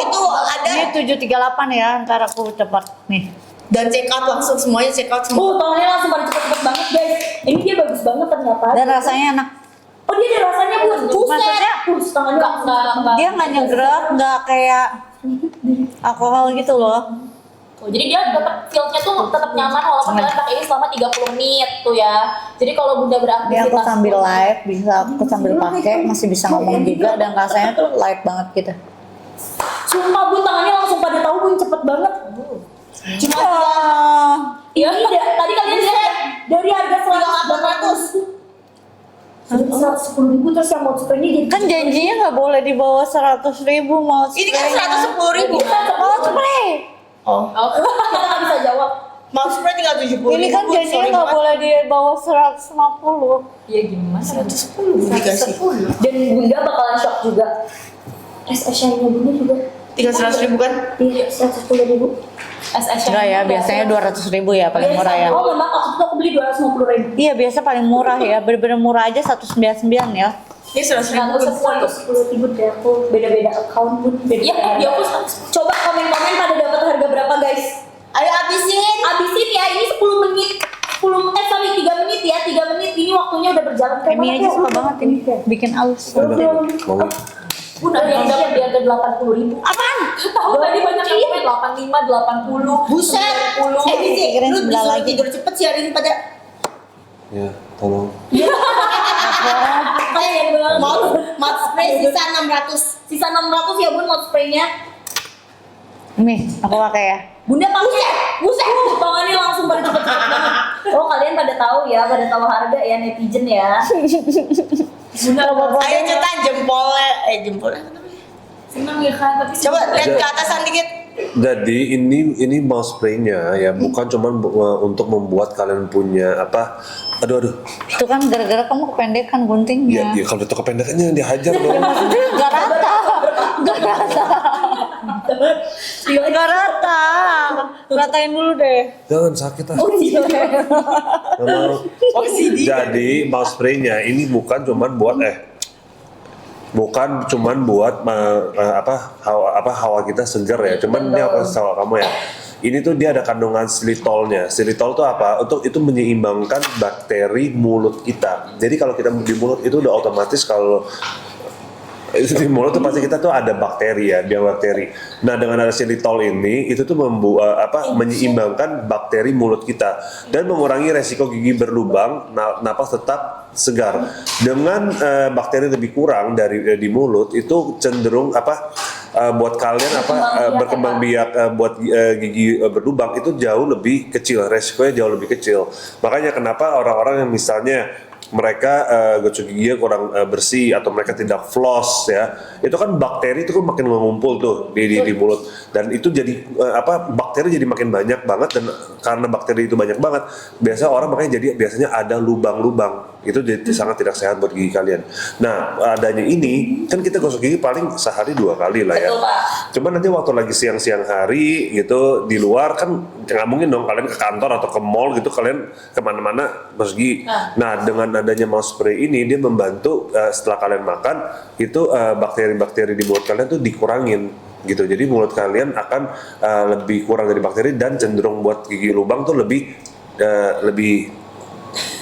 [SPEAKER 4] Itu ada
[SPEAKER 1] Ini 738 ya, ntar aku cepat nih.
[SPEAKER 4] dan check out langsung semuanya check out semua.
[SPEAKER 2] tangannya langsung pada cepet-cepet banget guys. Ini dia bagus banget ternyata.
[SPEAKER 1] Dan rasanya enak.
[SPEAKER 2] Oh dia ada rasanya Bu.
[SPEAKER 1] Maksudnya
[SPEAKER 2] tangannya enggak.
[SPEAKER 1] dia nggak nyegrak, nggak kayak alkohol gitu loh.
[SPEAKER 2] Oh, jadi dia tetap feel-nya tuh tetap nyaman walaupun kalian pakai ini selama 30 menit tuh ya. Jadi kalau Bunda
[SPEAKER 1] Ini
[SPEAKER 2] beraktivitas
[SPEAKER 1] aku sambil live, aku sambil pakai, masih bisa ngomong juga, dan rasanya tuh light banget gitu.
[SPEAKER 2] Sumpah Bun, tangannya langsung pada tahu Bun, cepet banget.
[SPEAKER 4] Cuma
[SPEAKER 2] Iya, tadi kalian lihat dari harga 110.000 terus yang mau spraynya jadi
[SPEAKER 1] Kan janjinya nggak boleh di bawah 100.000 mau
[SPEAKER 4] ini kan
[SPEAKER 1] spraynya.
[SPEAKER 4] 110.000.
[SPEAKER 1] Mau spray.
[SPEAKER 4] Oh,
[SPEAKER 2] kita nggak bisa jawab.
[SPEAKER 4] mau spray tinggal 70.000.
[SPEAKER 1] Ini kan janjinya nggak boleh di bawah 150.
[SPEAKER 2] Ya gimana?
[SPEAKER 4] 110 dikasih.
[SPEAKER 2] Dan Bunda bakalan shock juga. SSI-nya Bunda juga.
[SPEAKER 4] Tinggal 100.000 kan?
[SPEAKER 2] Iya, 110.000. SSI.
[SPEAKER 1] Enggak ya, biasanya 200.000 ya paling murah ya.
[SPEAKER 2] Oh, memang waktu itu aku beli 250.000.
[SPEAKER 1] Iya, biasa paling murah ya, bener-bener murah aja 199 ya.
[SPEAKER 4] Ini 100.000.
[SPEAKER 2] 110.000 deh aku beda-beda account Bun. Iya, dia aku coba komen-komen pada dapat harga berapa guys.
[SPEAKER 4] Ayo habisin.
[SPEAKER 2] Abisin ya, ini 10 menit. 3 menit ya, 3 menit ini waktunya udah berjalan.
[SPEAKER 1] Emi aja suka banget ini, bikin halus.
[SPEAKER 3] Mau
[SPEAKER 2] Bun, ada yang dapat di harga 80.000.
[SPEAKER 4] Apaan?
[SPEAKER 2] Tahu tadi banyak yang komen 85, 80.
[SPEAKER 4] Buset.
[SPEAKER 2] 90.
[SPEAKER 4] Bizi,
[SPEAKER 1] Kirain
[SPEAKER 4] lu
[SPEAKER 1] sebelah
[SPEAKER 4] disuruh
[SPEAKER 1] lagi.
[SPEAKER 4] tidur cepet sih hari ini pada.
[SPEAKER 3] ya, tolong.
[SPEAKER 2] Apa ya Bang?
[SPEAKER 4] Mat spray sisa 600.
[SPEAKER 2] Sisa 600 ya Bun, mau spraynya.
[SPEAKER 1] Nih, aku pakai ya.
[SPEAKER 2] Bunda pakai. Buset. Tangannya langsung pada cepet-cepet banget. Oh, kalian pada tahu ya, pada tahu harga ya netizen ya. Bunda
[SPEAKER 4] Ayo cetan jempolnya, jempolnya.
[SPEAKER 2] seneng ya kan, tapi
[SPEAKER 4] Coba lihat ke atasan dikit.
[SPEAKER 3] Jadi ini mouse spray-nya ya bukan cuma untuk membuat kalian punya apa? Aduh.
[SPEAKER 1] Itu kan gara-gara kamu kependekan guntingnya.
[SPEAKER 3] Ya kalau itu kependekannya dihajar dong.
[SPEAKER 1] Maksudnya nggak rata. Nggak rata. Nggak rata. Ratain dulu deh.
[SPEAKER 3] Jangan sakit ah. Nggak mau. Jadi mouse spray-nya ini bukan cuman buat hawa kita segar ya. Cuman ini aku kasih tahu kamu ya. Ini tuh dia ada kandungan xylitolnya. Xylitol tuh apa? Itu menyeimbangkan bakteri mulut kita. Jadi kalau kita di mulut itu udah otomatis kalau Itu di mulut tuh pasti kita tuh ada bakteri ya, dia bakteri. Nah dengan ada xylitol ini itu tuh menyeimbangkan bakteri mulut kita dan mengurangi resiko gigi berlubang, napas tetap segar. Dengan bakteri lebih kurang dari di mulut itu cenderung buat kalian berkembang biak buat gigi berlubang itu jauh lebih kecil, resikonya jauh lebih kecil. Makanya kenapa orang-orang yang misalnya mereka gosok giginya kurang bersih atau mereka tidak floss ya, itu kan bakteri itu kan makin mengumpul tuh di mulut dan itu jadi bakteri jadi makin banyak banget dan karena bakteri itu banyak banget biasa orang makanya biasanya ada lubang-lubang itu jadi sangat tidak sehat buat gigi kalian. Nah adanya ini kan kita gosok gigi paling sehari 2 kali lah ya.
[SPEAKER 2] Betul, Pak.
[SPEAKER 3] Cuman nanti waktu lagi siang-siang hari gitu di luar kan nggak mungkin dong kalian ke kantor atau ke mall gitu kalian kemana-mana gosok gigi. Nah dengan adanya mouth spray ini dia membantu setelah kalian makan itu bakteri-bakteri di mulut kalian tuh dikurangin gitu. Jadi mulut kalian akan lebih kurang dari bakteri dan cenderung buat gigi lubang tuh lebih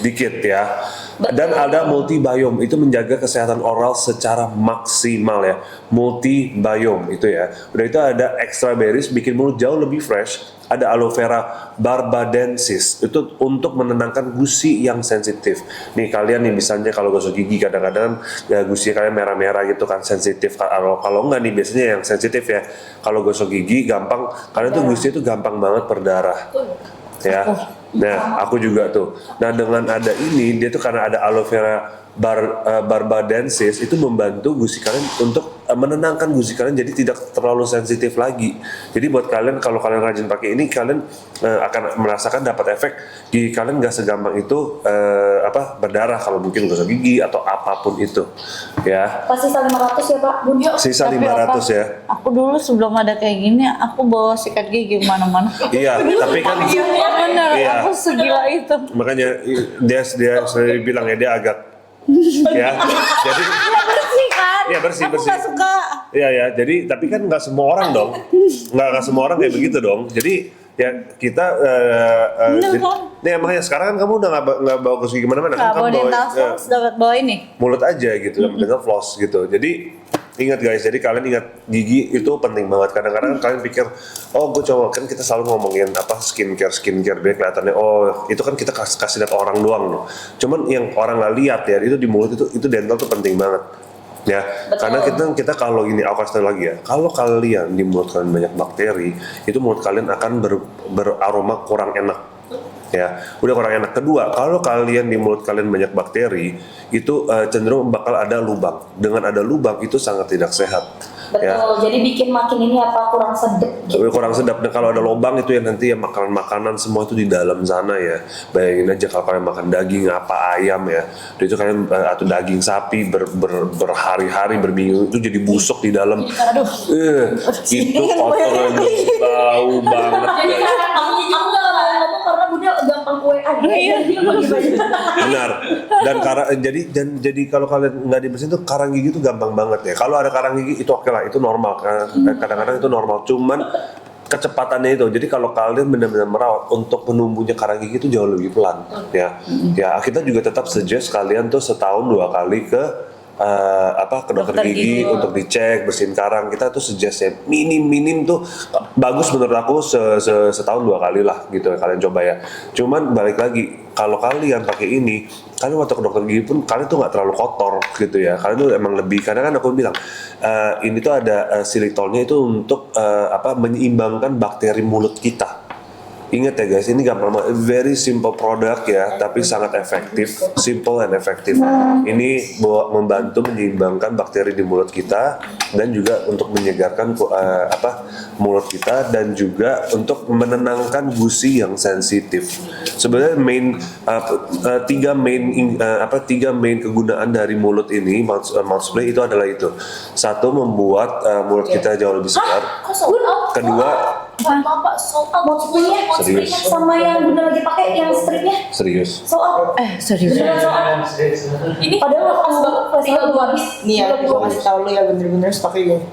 [SPEAKER 3] dikit ya. Dan ada multibiome itu menjaga kesehatan oral secara maksimal ya. Multibiome itu ya. Udah itu ada extra berries bikin mulut jauh lebih fresh. Ada aloe vera barbadensis itu untuk menenangkan gusi yang sensitif. Nih kalian nih misalnya kalau gosok gigi kadang-kadang ya gusi kalian merah-merah gitu kan sensitif. Kalau enggak nih biasanya yang sensitif ya. Kalau gosok gigi gampang kalian tuh gusi itu gampang banget berdarah. Ya. Nah, aku juga tuh. Nah, dengan ada ini, dia tuh karena ada aloe vera barbadensis itu membantu gusi kalian untuk menenangkan gusi kalian jadi tidak terlalu sensitif lagi. Jadi buat kalian kalau kalian rajin pakai ini kalian akan merasakan dapat efek gigi kalian nggak segampang itu berdarah kalau mungkin gosok gigi atau apapun itu. Ya.
[SPEAKER 2] Pas sisa 500 ya Pak, Bun.
[SPEAKER 3] Sisa
[SPEAKER 1] Tapi
[SPEAKER 3] 500 ya.
[SPEAKER 1] Aku dulu sebelum ada kayak gini, aku bawa sikat gigi kemana-mana.
[SPEAKER 3] Iya, tapi kan
[SPEAKER 1] Iya bener,
[SPEAKER 3] Iya.
[SPEAKER 1] aku segila itu.
[SPEAKER 3] makanya dia sendiri bilang ya dia agak ya. Jadi
[SPEAKER 1] Bersih kan?
[SPEAKER 3] Iya, bersih,
[SPEAKER 1] Aku
[SPEAKER 3] bersih.
[SPEAKER 1] gak suka.
[SPEAKER 3] Iya ya, jadi tapi kan nggak semua orang dong, nggak semua orang kayak begitu dong. Jadi ya kita,
[SPEAKER 1] Bener
[SPEAKER 3] jadi-
[SPEAKER 1] kan?
[SPEAKER 3] nih makanya sekarang kan kamu udah nggak bawa gosok gigi kemana-mana,
[SPEAKER 1] Gak
[SPEAKER 3] kan
[SPEAKER 1] bawa
[SPEAKER 3] kamu bawa
[SPEAKER 1] dental floss, dapat bawa ini.
[SPEAKER 3] mulut aja gitu, dental floss gitu. Jadi ingat guys, jadi kalian ingat gigi itu penting banget. Kadang-kadang kalian pikir, oh gue coba kan kita selalu ngomongin skincare biar kelihatannya oh itu kan kita kasih lihat orang doang loh. Cuman yang orang nggak lihat ya itu di mulut itu dental tuh penting banget. Ya,
[SPEAKER 2] Betul.
[SPEAKER 3] karena kita kalau gini, aku kasih tau lagi ya, kalau kalian di mulut kalian banyak bakteri, itu mulut kalian akan beraroma kurang enak. Ya, udah kurang enak. Kedua, kalau kalian di mulut kalian banyak bakteri, itu cenderung bakal ada lubang. Dengan ada lubang itu sangat tidak sehat.
[SPEAKER 2] Betul,
[SPEAKER 3] Ya.
[SPEAKER 2] jadi bikin makin ini kurang sedap gitu.
[SPEAKER 3] Kurang sedap. Dan kalau ada lubang itu ya nanti ya makanan-makanan semua itu di dalam sana ya. Bayangin aja kalau kalian makan daging apa ayam ya, itu kalian atau daging sapi berhari-hari berminggu itu jadi busuk di dalam.
[SPEAKER 1] Aduh.
[SPEAKER 3] Itu kotoran bau banget.
[SPEAKER 2] Jadi
[SPEAKER 3] guys.
[SPEAKER 2] aku nggak mau ngomong karena Bunda gampang kue aja.
[SPEAKER 1] Iya.
[SPEAKER 2] Dia bagi-bagi.
[SPEAKER 3] Benar. Dan jadi kalau kalian nggak dibersihin tuh karang gigi tuh gampang banget ya. Kalau ada karang gigi itu oke lah, itu normal. Kadang-kadang itu normal. Cuman kecepatannya itu. Jadi kalau kalian benar-benar merawat untuk penumbuhnya karang gigi itu jauh lebih pelan. Ya. Ya kita juga tetap suggest kalian tuh setahun 2 kali ke ke dokter
[SPEAKER 1] Dokter
[SPEAKER 3] gigi
[SPEAKER 1] gigi.
[SPEAKER 3] untuk dicek bersihin karang. Kita tuh suggest ya minim tuh bagus menurut aku setahun 2 kali lah gitu kalian coba ya. Cuman balik lagi kalau kalian pakai ini kalian waktu ke dokter gigi pun kalian tuh nggak terlalu kotor gitu ya. Kalian tuh emang lebih karena kan aku bilang ini tuh ada xylitolnya itu untuk menyeimbangkan bakteri mulut kita. Ingat ya guys, ini gampang banget, very simple product ya, tapi sangat efektif, simple and efektif. Ini membantu menyeimbangkan bakteri di mulut kita dan juga untuk menyegarkan mulut kita dan juga untuk menenangkan gusi yang sensitif. Sebenarnya tiga main kegunaan dari mulut ini mouth spray itu adalah itu. Satu, membuat mulut kita jauh lebih segar.
[SPEAKER 2] Kok sold out?
[SPEAKER 3] Kedua,
[SPEAKER 2] Bapak sold out motifnya
[SPEAKER 3] Serius.
[SPEAKER 2] sama yang Bunda lagi pakai yang stripnya
[SPEAKER 3] serius.
[SPEAKER 2] sold out.
[SPEAKER 1] Serius.
[SPEAKER 2] Beneran sold out. Ini padahal pas banget festival belum habis.
[SPEAKER 4] Nih ya,
[SPEAKER 2] Belum
[SPEAKER 4] gue
[SPEAKER 2] habis.
[SPEAKER 4] kasih tau lu ya bener-bener stoknya gini.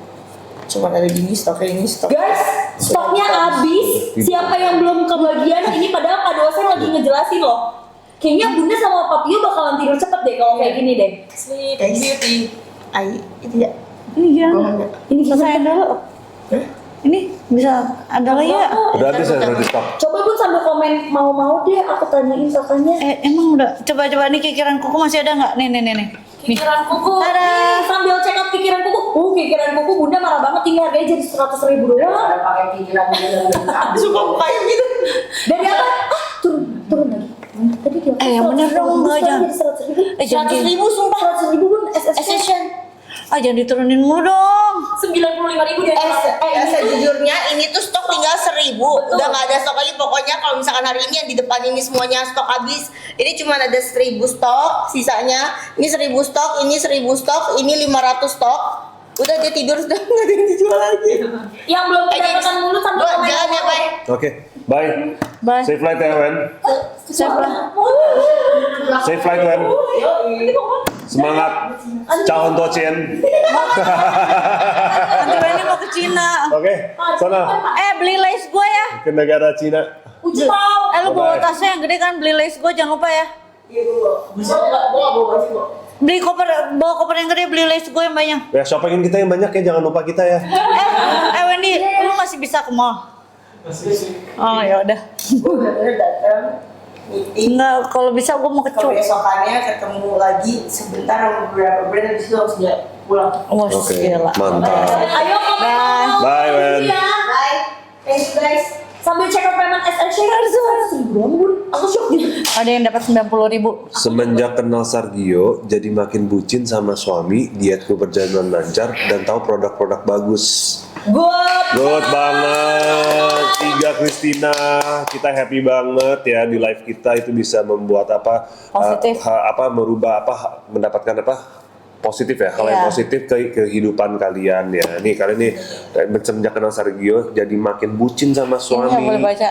[SPEAKER 4] Cuman ada gini, stoknya ini, stok.
[SPEAKER 2] Guys, stoknya habis. Siapa yang belum kebagian ini padahal Pak dosen lagi ngejelasin loh. Kayaknya Bunda sama Papio bakalan tidur cepet deh kalau kayak gini deh.
[SPEAKER 4] Sleep Beauty. Itu ya.
[SPEAKER 1] Ini jangan. Ini selesai dulu. Ini bisa ada lagi ya?
[SPEAKER 3] Udah habis ya, udah di stok.
[SPEAKER 2] Coba Bun sambil komen mau deh aku tanyain kakaknya.
[SPEAKER 1] Emang udah. Coba ini kikiran kuku masih ada nggak? Nih.
[SPEAKER 2] Kikiran kuku.
[SPEAKER 1] Ada.
[SPEAKER 2] Nih, sambil check out kikiran kuku. Kikiran kuku Bunda marah banget, ini harganya jadi 100.000 doang.
[SPEAKER 5] Ada pakai pikiran
[SPEAKER 2] Sumpah kayak gitu. Dari apa? Turun lagi. Tadi dia.
[SPEAKER 1] Yang bener dong, enggak jangan.
[SPEAKER 2] 100.000.
[SPEAKER 4] 100.000 sumpah.
[SPEAKER 2] 100.000 Bun.
[SPEAKER 4] Session.
[SPEAKER 1] Jangan diturunin mulu dong.
[SPEAKER 2] 95.000 dia.
[SPEAKER 4] Sejujurnya ini tuh stok tinggal 1.000. Udah nggak ada stok lagi. Pokoknya kalau misalkan hari ini yang di depan ini semuanya stok habis. Ini cuma ada 1.000 stok. Sisanya ini 1.000 stok, ini 1.000 stok, ini 500 stok. Udah dia tidur sudah nggak ada yang dijual lagi.
[SPEAKER 2] Yang belum kedapatan mulut sambil komen.
[SPEAKER 4] Jangan ya, Bay.
[SPEAKER 3] Oke, bye.
[SPEAKER 1] Bye.
[SPEAKER 3] Safe flight ya, Wen.
[SPEAKER 1] Siapa?
[SPEAKER 3] Safe flight, Wen. Semangat. Ciao untuk Cien.
[SPEAKER 1] Nanti Wendy mau ke Cina.
[SPEAKER 3] Oke, sana
[SPEAKER 1] Beli lace gue ya.
[SPEAKER 3] ke negara Cina.
[SPEAKER 2] Uji mau.
[SPEAKER 1] Lu bawa
[SPEAKER 3] Bye-bye.
[SPEAKER 1] tasnya yang gede kan, beli lace gue jangan lupa ya.
[SPEAKER 5] Iya gue bisa nggak bawa baju kok.
[SPEAKER 1] Beli bawa koper yang gede, beli lace gue yang banyak.
[SPEAKER 3] Ya, shoppingin kita yang banyak ya, jangan lupa kita ya.
[SPEAKER 1] Wendy, lu masih bisa ke mall?
[SPEAKER 5] Masih sih.
[SPEAKER 1] Oh ya udah.
[SPEAKER 4] Gue bener datang meeting.
[SPEAKER 1] Enggak, kalau bisa gue mau ke Cuk.
[SPEAKER 4] Kebesokannya ketemu lagi sebentar sama beberapa brand habis itu langsung dia pulang.
[SPEAKER 1] Wah,
[SPEAKER 3] Oke,
[SPEAKER 1] gila.
[SPEAKER 3] mantap.
[SPEAKER 2] Ayo komen.
[SPEAKER 1] Bye.
[SPEAKER 3] Bye, Wen.
[SPEAKER 2] Iya.
[SPEAKER 4] Bye. Thank you guys.
[SPEAKER 2] Sambil check out payment SLC harus 100.000 doang Bun. Aku shock gitu.
[SPEAKER 1] Ada yang dapat 90.000.
[SPEAKER 3] Semenjak kenal Sargio, jadi makin bucin sama suami, dietku berjalan lancar, dan tahu produk-produk bagus. Good banget, Iga Christina, kita happy banget ya di live kita itu bisa membuat apa?
[SPEAKER 1] Positif.
[SPEAKER 3] Merubah apa? Mendapatkan apa? Positif ya, hal yang
[SPEAKER 1] Iya.
[SPEAKER 3] positif ke kehidupan kalian ya. Nih kalian nih semenjak kenal Sargio jadi makin bucin sama
[SPEAKER 1] Ini
[SPEAKER 3] suami.
[SPEAKER 1] yang boleh baca.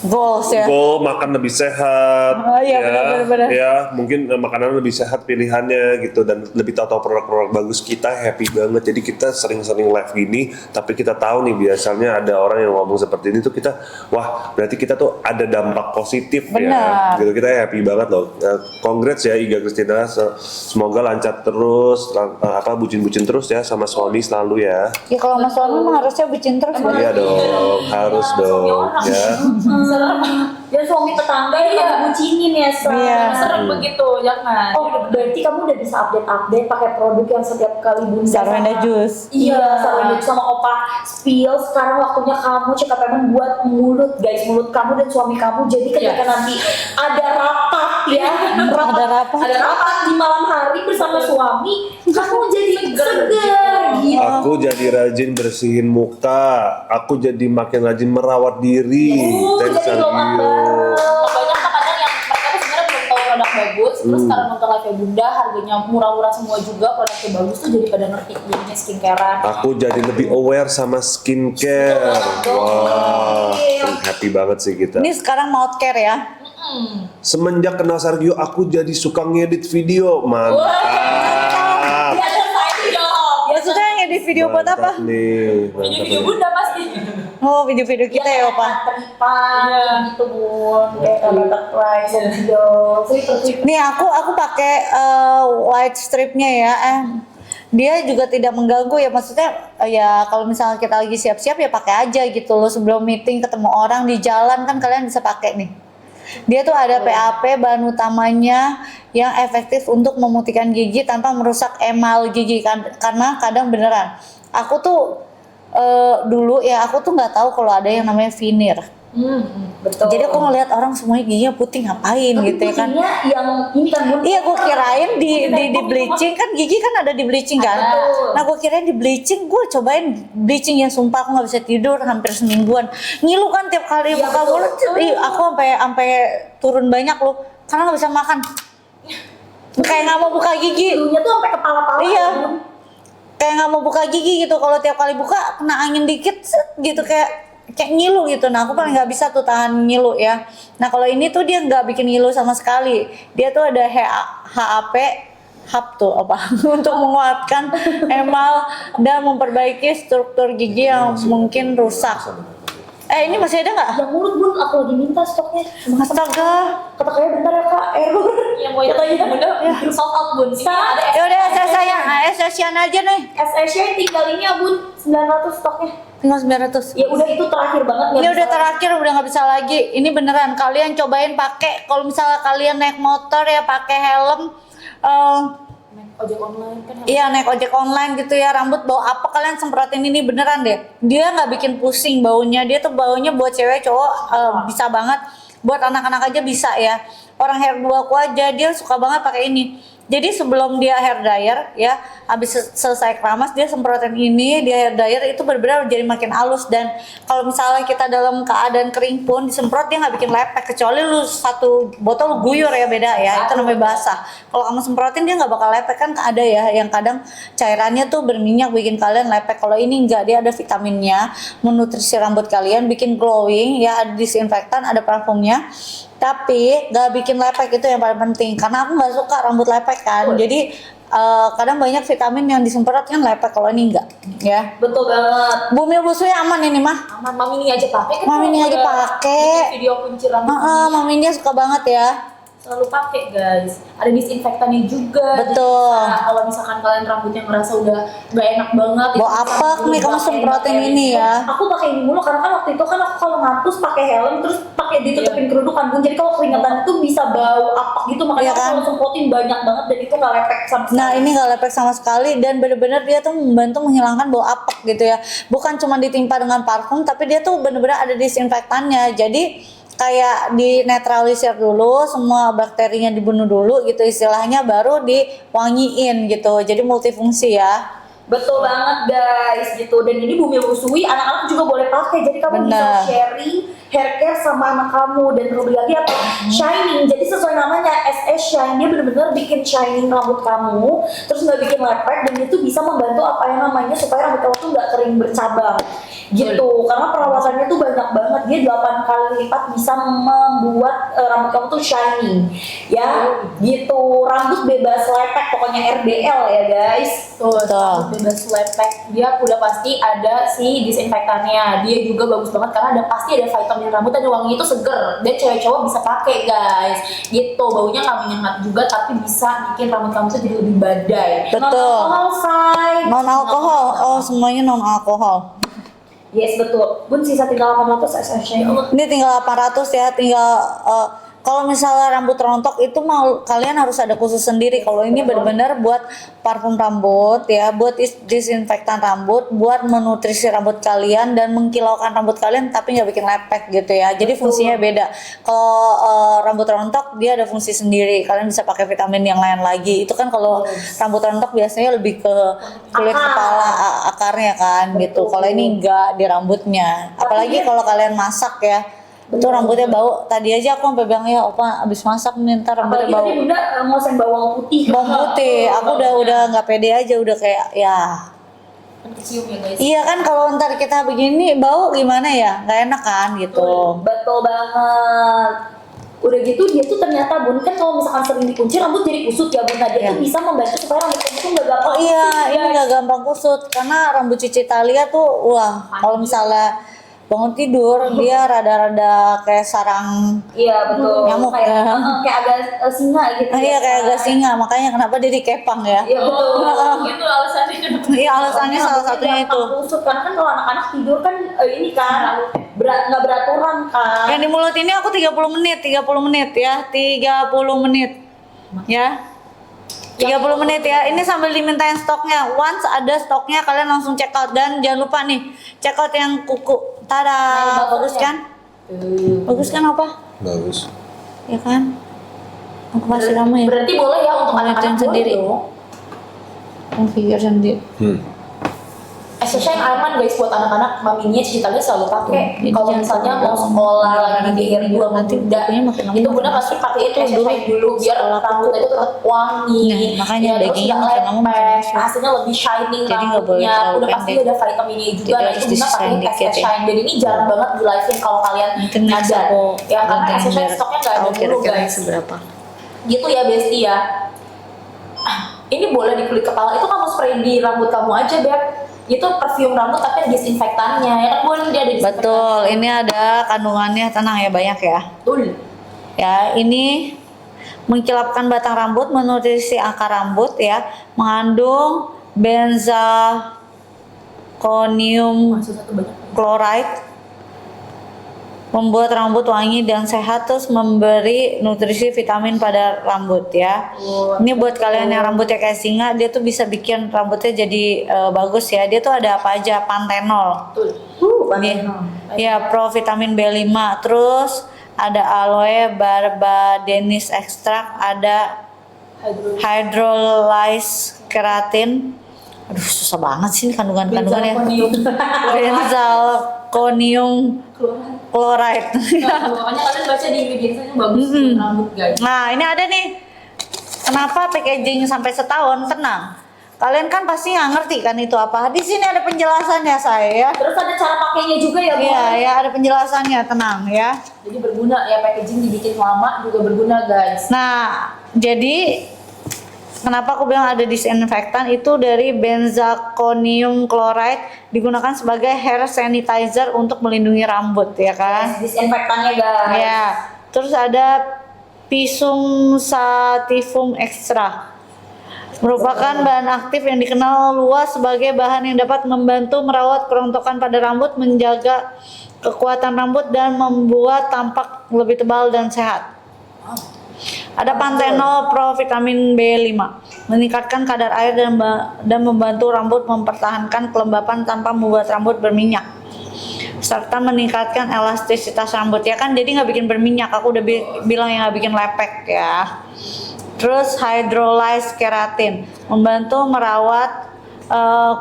[SPEAKER 1] Goals ya.
[SPEAKER 3] Goal makan lebih sehat,
[SPEAKER 1] Oh, iya, benar.
[SPEAKER 3] ya mungkin makanan lebih sehat pilihannya gitu dan lebih tahu produk-produk bagus. Kita happy banget, jadi kita sering-sering live gini, tapi kita tahu nih biasanya ada orang yang ngomong seperti ini tuh kita, wah berarti kita tuh ada dampak positif ya,
[SPEAKER 1] Benar.
[SPEAKER 3] gitu kita happy banget loh. Congrats ya Iga Christina, semoga lancar terus, bucin-bucin terus ya sama suami selalu ya.
[SPEAKER 1] Ya kalau sama suami mah harusnya bucin terus.
[SPEAKER 3] Iya dong, harus dong ya.
[SPEAKER 2] Dan suami tetangga yang kamu bucinin ya,
[SPEAKER 1] Iya.
[SPEAKER 2] serem begitu, jangan. Oh, berarti kamu udah bisa update pakai produk yang setiap kali Bunda
[SPEAKER 1] Sarwenda Juice.
[SPEAKER 2] Iya, Sarwenda Juice sama Opa Spill. Sekarang waktunya kamu check up payment buat mulut, guys, mulut kamu dan suami kamu. Jadi ketika nanti ada rapat ya, ada rapat di malam hari bersama suami, kamu jadi seger gitu.
[SPEAKER 3] Aku jadi rajin bersihin muka, aku jadi makin rajin merawat diri. Thanks
[SPEAKER 2] Jadi glow up
[SPEAKER 3] Sargio.
[SPEAKER 2] banget. Banyak kadang yang mereka tuh sebenarnya belum tahu produk bagus, terus karena nonton live Bunda harganya murah-murah semua juga, produknya bagus tuh jadi pada ngerti jadinya skincarean.
[SPEAKER 3] Aku jadi lebih aware sama skincare. Wah, happy banget sih kita.
[SPEAKER 1] Ini sekarang mouth care ya.
[SPEAKER 3] Semenjak kenal Sargio, aku jadi suka ngedit video. Mantap.
[SPEAKER 2] Dia ada side job.
[SPEAKER 1] Maksudnya yang edit video buat
[SPEAKER 3] Mantap
[SPEAKER 1] apa?
[SPEAKER 3] nih, mantap
[SPEAKER 2] Video-video
[SPEAKER 3] nih.
[SPEAKER 2] Bunda pasti.
[SPEAKER 1] Oh, video-video kita ya, Opa.
[SPEAKER 2] Tripan gitu Bun, kayak butterfly, video.
[SPEAKER 1] Nih aku pakai white stripnya ya. Dia juga tidak mengganggu ya, maksudnya ya kalau misalnya kita lagi siap-siap ya pakai aja gitu loh, sebelum meeting ketemu orang di jalan kan kalian bisa pakai nih. Dia tuh ada PAP bahan utamanya yang efektif untuk memutihkan gigi tanpa merusak emal gigi karena kadang beneran. Aku tuh dulu ya aku tuh nggak tahu kalau ada yang namanya veneer.
[SPEAKER 2] Betul.
[SPEAKER 1] Jadi aku ngelihat orang semuanya giginya putih ngapain
[SPEAKER 2] tapi
[SPEAKER 1] gitu ya kan.
[SPEAKER 2] putihnya yang ini kan Bun.
[SPEAKER 1] Iya, gue kirain di bleaching kan gigi kan ada di bleaching kan.
[SPEAKER 2] Betul.
[SPEAKER 1] Nah, gue kirain di bleaching, gue cobain bleaching yang sumpah aku nggak bisa tidur hampir semingguan. Ngilu kan tiap kali
[SPEAKER 2] Iya,
[SPEAKER 1] buka
[SPEAKER 2] betul.
[SPEAKER 1] mulut, aku sampai turun banyak loh, karena nggak bisa makan. Kayak nggak mau buka gigi.
[SPEAKER 2] Dulunya tuh sampai kepala-pala.
[SPEAKER 1] Iya.
[SPEAKER 2] Bun.
[SPEAKER 1] Kayak nggak mau buka gigi gitu. Kalau tiap kali buka kena angin dikit, set, gitu kayak ngilu gitu. Nah, aku paling nggak bisa tuh tahan ngilu ya. Nah, kalau ini tuh dia nggak bikin ngilu sama sekali. Dia tuh ada HAP tuh apa untuk menguatkan emal dan memperbaiki struktur gigi yang mungkin rusak. Ini masih ada nggak?
[SPEAKER 2] Yang murut bun, aku lagi minta stoknya.
[SPEAKER 1] Astaga.
[SPEAKER 2] Kata kayak bentar ya kak, error. Yang mau katanya bunda sold out bun. Sekarang ada
[SPEAKER 1] Ya udah SSN aja nih.
[SPEAKER 2] SSC tinggal ini ya bun, 900 stoknya.
[SPEAKER 1] Tinggal 900.
[SPEAKER 2] Ya udah itu terakhir banget.
[SPEAKER 1] Ini udah terakhir, udah nggak bisa lagi. Ini beneran kalian cobain pakai. Kalau misalnya kalian naik motor ya pakai helm.
[SPEAKER 2] Ojek online kan.
[SPEAKER 1] Iya naik ojek online gitu ya, rambut bau apa kalian semprotin ini beneran deh. Dia nggak bikin pusing baunya. Dia tuh baunya buat cewek cowok bisa banget. Buat anak-anak aja bisa ya. Orang hair dua aku aja dia suka banget pakai ini. Jadi sebelum dia hair dryer ya, habis selesai keramas dia semprotin ini, dia hair dryer itu benar-benar jadi makin halus. Dan kalau misalnya kita dalam keadaan kering pun disemprot dia nggak bikin lepek, kecuali lu satu botol lu guyur ya beda ya, itu namanya basah. Kalau kamu semprotin dia nggak bakal lepek, kan ada ya yang kadang cairannya tuh berminyak bikin kalian lepek. Kalau ini enggak, dia ada vitaminnya, menutrisi rambut kalian, bikin glowing ya, ada disinfektan, ada parfumnya. Tapi gak bikin lepek, itu yang paling penting. Karena aku gak suka rambut lepek kan. Jadi kadang banyak vitamin yang disemprot kan lepek, kalau ini enggak ya.
[SPEAKER 2] Betul banget.
[SPEAKER 1] Bumi busui aman ini mah.
[SPEAKER 2] Aman, mami ini aja pakai kan.
[SPEAKER 1] Mami ini
[SPEAKER 2] kalau
[SPEAKER 1] aja
[SPEAKER 2] udah
[SPEAKER 1] pakai.
[SPEAKER 2] bikin video kunci rambut.
[SPEAKER 1] Mami ini suka banget ya.
[SPEAKER 2] Selalu pakai guys. Ada disinfektannya juga.
[SPEAKER 1] Betul.
[SPEAKER 2] Jadi bisa, kalau misalkan kalian rambutnya ngerasa udah gak enak banget.
[SPEAKER 1] Bau
[SPEAKER 2] itu
[SPEAKER 1] apa nih kamu semprotin ini ya?
[SPEAKER 2] Aku pakai ini mulu karena kan waktu itu kan aku kalau ngampus pakai helm terus pakai ditutupin kerudukan bun. Jadi kalau keringetan itu bisa bau apak gitu, makanya
[SPEAKER 1] Iya
[SPEAKER 2] aku
[SPEAKER 1] kan?
[SPEAKER 2] kalau semprotin banyak banget dan itu nggak lepek sama sekali.
[SPEAKER 1] Nah ini gak lepek sama sekali, dan bener-bener dia tuh membantu menghilangkan bau apek gitu ya. Bukan cuma ditimpa dengan parfum, tapi dia tuh bener-bener ada disinfektannya. Jadi kayak dinetralisir dulu, semua bakterinya dibunuh dulu gitu istilahnya, baru diwangiin gitu. Jadi multifungsi ya.
[SPEAKER 2] Betul banget guys gitu. Dan ini Bumi Usui anak-anak juga boleh pakai. Jadi kamu bisa
[SPEAKER 1] Benar.
[SPEAKER 2] sharing hair care sama anak kamu. Dan terlebih lagi apa? Shining. Jadi sesuai namanya SS Shine, dia benar-benar bikin shining rambut kamu, terus nggak bikin lepek, dan itu bisa membantu apa yang namanya supaya rambut kamu tuh nggak kering bercabang gitu. Karena perawatannya tuh banyak banget. Dia 8 kali lipat bisa membuat rambut kamu tuh shining ya gitu. Rambut bebas lepek, pokoknya RBL ya guys. Tuh,
[SPEAKER 1] Betul.
[SPEAKER 2] rambut bebas lepek, dia udah pasti ada si disinfektannya. Dia juga bagus banget karena ada pasti ada vitamin rambut, ada wangi itu seger, dan cewek cowok bisa pakai guys gitu. Baunya nggak menyengat juga, tapi bisa bikin rambut kamu tuh jadi lebih badai.
[SPEAKER 1] Betul.
[SPEAKER 2] Non alkohol say.
[SPEAKER 1] Non alkohol, oh semuanya non alkohol.
[SPEAKER 2] Yes betul. Bun sisa tinggal 800 SSC.
[SPEAKER 1] Ini tinggal 800 ya, tinggal kalau misalnya rambut rontok itu mau kalian harus ada khusus sendiri. Kalau ini benar-benar buat parfum rambut ya, buat disinfektan rambut, buat menutrisi rambut kalian dan mengkilaukan rambut kalian tapi nggak bikin lepek gitu ya. Jadi fungsinya beda. Kalau rambut rontok dia ada fungsi sendiri. Kalian bisa pakai vitamin yang lain lagi. Itu kan kalau rambut rontok biasanya lebih ke kulit kepala, akarnya kan gitu. Kalau ini enggak di rambutnya. Apalagi kalau kalian masak ya. Itu rambutnya bau. Tadi aja aku sampai bilang ya opa abis masak nih ntar rambutnya
[SPEAKER 2] Apalagi
[SPEAKER 1] bau.
[SPEAKER 2] tadi bunda ngosen bawang putih.
[SPEAKER 1] Bawang putih. Aku udah nggak pede aja, udah kayak ya.
[SPEAKER 2] Kecium ya guys.
[SPEAKER 1] Iya kan kalau ntar kita begini bau gimana ya? Nggak enak kan gitu.
[SPEAKER 2] Betul banget. Udah gitu dia tuh ternyata bun kan kalau misalkan sering dikunci rambut jadi kusut ya bun. Nah dia
[SPEAKER 1] Iya.
[SPEAKER 2] tuh bisa membantu supaya rambut kamu tuh nggak gampang
[SPEAKER 1] Oh iya,
[SPEAKER 2] kusut,
[SPEAKER 1] ini
[SPEAKER 2] guys.
[SPEAKER 1] nggak gampang kusut karena rambut Cici Talia tuh wah kalau misalnya bangun tidur dia rada-rada kayak sarang.
[SPEAKER 2] Iya betul.
[SPEAKER 1] Nyamuk,
[SPEAKER 2] kayak,
[SPEAKER 1] ya.
[SPEAKER 2] kayak agak singa gitu.
[SPEAKER 1] Iya kayak agak singa, makanya kenapa dia dikepang ya?
[SPEAKER 2] Iya betul.
[SPEAKER 5] Itu alasannya.
[SPEAKER 1] Iya alasannya salah satunya itu.
[SPEAKER 2] Gampang kusut karena kan kalau anak-anak tidur kan ini kan nggak beraturan kan.
[SPEAKER 1] Yang di mulut ini aku 30 menit ya, 30 menit ya. 30 menit ya. Ini sambil dimintain stoknya. Once ada stoknya kalian langsung check out, dan jangan lupa nih check out yang kuku. Tada,
[SPEAKER 2] Nah,
[SPEAKER 1] bagus kan? Bagus kan apa?
[SPEAKER 3] Bagus.
[SPEAKER 1] Ya kan? Aku kasih kamu ya.
[SPEAKER 2] Berarti boleh ya untuk
[SPEAKER 1] Ngeliatin
[SPEAKER 2] anak-anak
[SPEAKER 1] sendiri.
[SPEAKER 2] boleh dong.
[SPEAKER 1] Configure sendiri.
[SPEAKER 2] Essential yang aman guys buat anak-anak, maminya ceritanya selalu pakai.
[SPEAKER 1] Jadi
[SPEAKER 2] Kalau
[SPEAKER 1] jangan
[SPEAKER 2] misalnya
[SPEAKER 1] sampai
[SPEAKER 2] mau sekolah lagi
[SPEAKER 1] nanti
[SPEAKER 2] di hair dua
[SPEAKER 1] nanti
[SPEAKER 2] bunda,
[SPEAKER 1] kukunya makin lama
[SPEAKER 2] itu
[SPEAKER 1] makin
[SPEAKER 2] bunda pasti pakai itu
[SPEAKER 1] dulu.
[SPEAKER 2] dulu biar
[SPEAKER 1] Sekolah
[SPEAKER 2] rambutnya itu tetap wangi.
[SPEAKER 1] Nah, makanya
[SPEAKER 2] terus
[SPEAKER 1] dagingnya
[SPEAKER 2] nggak
[SPEAKER 1] makin lama makin
[SPEAKER 2] lepek,
[SPEAKER 1] masuk.
[SPEAKER 2] hasilnya lebih shining
[SPEAKER 1] Jadi nggak boleh
[SPEAKER 2] rambutnya.
[SPEAKER 1] terlalu
[SPEAKER 2] Udah pasti
[SPEAKER 1] pendek.
[SPEAKER 2] ada vitaminnya juga.
[SPEAKER 1] Jadi
[SPEAKER 2] Nah
[SPEAKER 1] harus
[SPEAKER 2] itu bunda pakai
[SPEAKER 1] disisain dikit
[SPEAKER 2] SS
[SPEAKER 1] ya.
[SPEAKER 2] Shine. Dan ini jarang banget di live-in kalau kalian
[SPEAKER 1] Mungkin next
[SPEAKER 2] nyadar.
[SPEAKER 1] aku
[SPEAKER 2] Ya karena
[SPEAKER 1] gantiin
[SPEAKER 2] SS Shine
[SPEAKER 1] biar
[SPEAKER 2] stoknya nggak ada
[SPEAKER 1] tahu
[SPEAKER 2] dulu
[SPEAKER 1] kira-kira
[SPEAKER 2] guys.
[SPEAKER 1] seberapa.
[SPEAKER 2] Gitu ya Besti ya. Ini boleh di kulit kepala, itu kamu spray di rambut kamu aja Beb. itu perfume rambut tapi ada disinfektannya ya kan Bun, dia ada disinfektan.
[SPEAKER 1] Betul, ini ada kandungannya, tenang ya, banyak ya.
[SPEAKER 2] Betul.
[SPEAKER 1] Ya, ini mengkilapkan batang rambut, menutrisi akar rambut ya, mengandung benzalkonium
[SPEAKER 2] Susah tuh banyak.
[SPEAKER 1] chloride, membuat rambut wangi dan sehat, terus memberi nutrisi vitamin pada rambut ya. Ini buat kalian yang rambutnya kayak singa, dia tuh bisa bikin rambutnya jadi bagus ya. Dia tuh ada apa aja, pantenol.
[SPEAKER 2] Betul.
[SPEAKER 1] Nih, ya provitamin B5, terus ada aloe barbadensis extract, ada hydrolyzed keratin. Aduh, susah banget sih ini kandungannya. Benzalkonium chloride.
[SPEAKER 2] Makanya kalian baca di ingredientsnya bagus buat rambut guys.
[SPEAKER 1] Nah, ini ada nih. Kenapa packaging sampai setahun? Tenang. Kalian kan pasti nggak ngerti kan itu apa. Di sini ada penjelasannya saya.
[SPEAKER 2] Terus ada cara pakainya juga ya Bu.
[SPEAKER 1] Iya, ya ada penjelasannya, tenang ya.
[SPEAKER 2] Jadi berguna ya, packaging dibikin lama juga berguna guys.
[SPEAKER 1] Nah, jadi kenapa aku bilang ada disinfektan, itu dari benzalkonium chloride, digunakan sebagai hair sanitizer untuk melindungi rambut ya kan.
[SPEAKER 2] Disinfektannya guys.
[SPEAKER 1] Ya. Terus ada pisum sativum extra, merupakan bahan aktif yang dikenal luas sebagai bahan yang dapat membantu merawat kerontokan pada rambut, menjaga kekuatan rambut dan membuat tampak lebih tebal dan sehat. Ada pantenol provitamin B5, meningkatkan kadar air dan membantu rambut mempertahankan kelembapan tanpa membuat rambut berminyak, serta meningkatkan elastisitas rambut ya kan, jadi nggak bikin berminyak. Aku udah bilang yang nggak bikin lepek ya. Terus hydrolyzed keratin, membantu merawat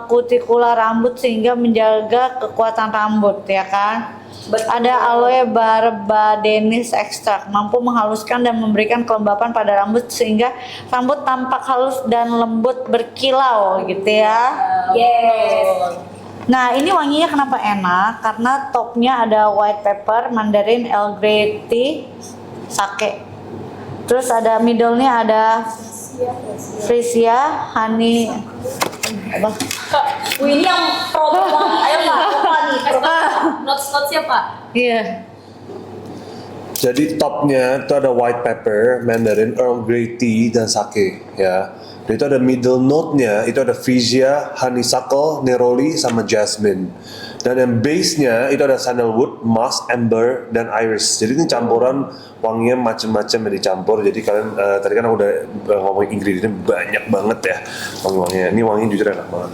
[SPEAKER 1] kutikula rambut sehingga menjaga kekuatan rambut ya kan. Ada aloe barbadensis extract, mampu menghaluskan dan memberikan kelembapan pada rambut sehingga rambut tampak halus dan lembut berkilau gitu ya.
[SPEAKER 2] Yes.
[SPEAKER 1] Nah, ini wanginya kenapa enak? Karena topnya ada white pepper, mandarin, Earl Grey tea, sake. Terus ada middle-nya ada freesia, honey, apa?
[SPEAKER 2] Wih, ini yang produk wangi. Ayo Pak, apa nih? Notes siapa?
[SPEAKER 1] Iya.
[SPEAKER 3] Jadi topnya itu ada white pepper, mandarin, Earl Grey tea, dan sake ya. Dan itu ada middle note-nya, itu ada freesia, honeysuckle, neroli, sama jasmine. Dan yang base-nya itu ada sandalwood, musk, amber, dan iris. Jadi ini campuran wanginya macam-macam yang dicampur. Jadi kalian tadi kan aku udah ngomongin ingredientnya banyak banget ya wangi-wanginya. Ini wanginya jujur enak banget.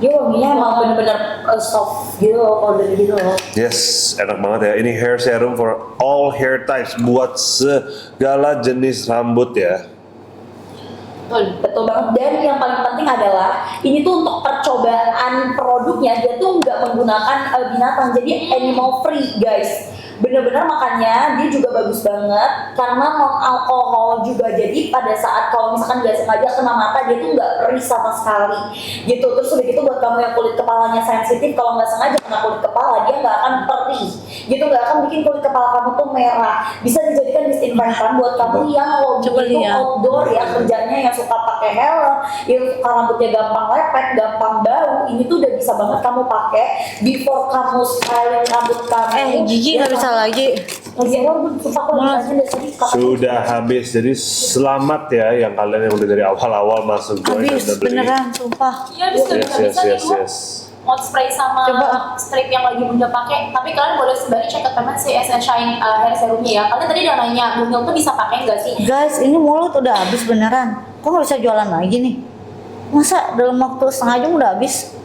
[SPEAKER 2] Dia wanginya emang bener-bener soft gitu, powder gitu loh.
[SPEAKER 3] Yes, enak banget ya. Ini hair serum for all hair types, buat segala jenis rambut ya.
[SPEAKER 2] Betul banget. Dan yang paling penting adalah ini tuh untuk percobaan produknya, dia tuh nggak menggunakan binatang, jadi animal free guys. Bener-bener makanya dia juga bagus banget karena non alkohol juga, jadi pada saat kalau misalkan nggak sengaja kena mata dia tuh nggak perih sama sekali gitu. Terus udah gitu buat kamu yang kulit kepalanya sensitif, kalau nggak sengaja kena kulit kepala dia nggak akan perih gitu, nggak akan bikin kulit kepala kamu tuh merah. Bisa dijadikan disinfektan buat kamu yang hobi itu outdoor ya, kerjanya yang suka pakai helm, yang suka rambutnya gampang lepek, gampang bau. Ini tuh udah bisa banget kamu pakai before kamu styling rambut kamu.
[SPEAKER 1] Gigi nggak bisa lagi.
[SPEAKER 3] Sudah habis, jadi selamat ya yang kalian yang udah dari awal-awal masuk join dan
[SPEAKER 1] Habis
[SPEAKER 3] udah beli.
[SPEAKER 1] beneran, sumpah.
[SPEAKER 2] Iya, bisa bisa nih Bu. Mouth spray sama
[SPEAKER 1] Coba.
[SPEAKER 2] strip yang lagi Bunda pakai. Tapi kalian boleh sembari cek ke teman si Essence Shine hair serumnya ya. Kalian tadi udah nanya, Bunda tuh bisa pakai nggak sih?
[SPEAKER 1] Guys, ini mulut udah habis beneran. Kok nggak bisa jualan lagi nih? Masa dalam waktu setengah jam udah habis?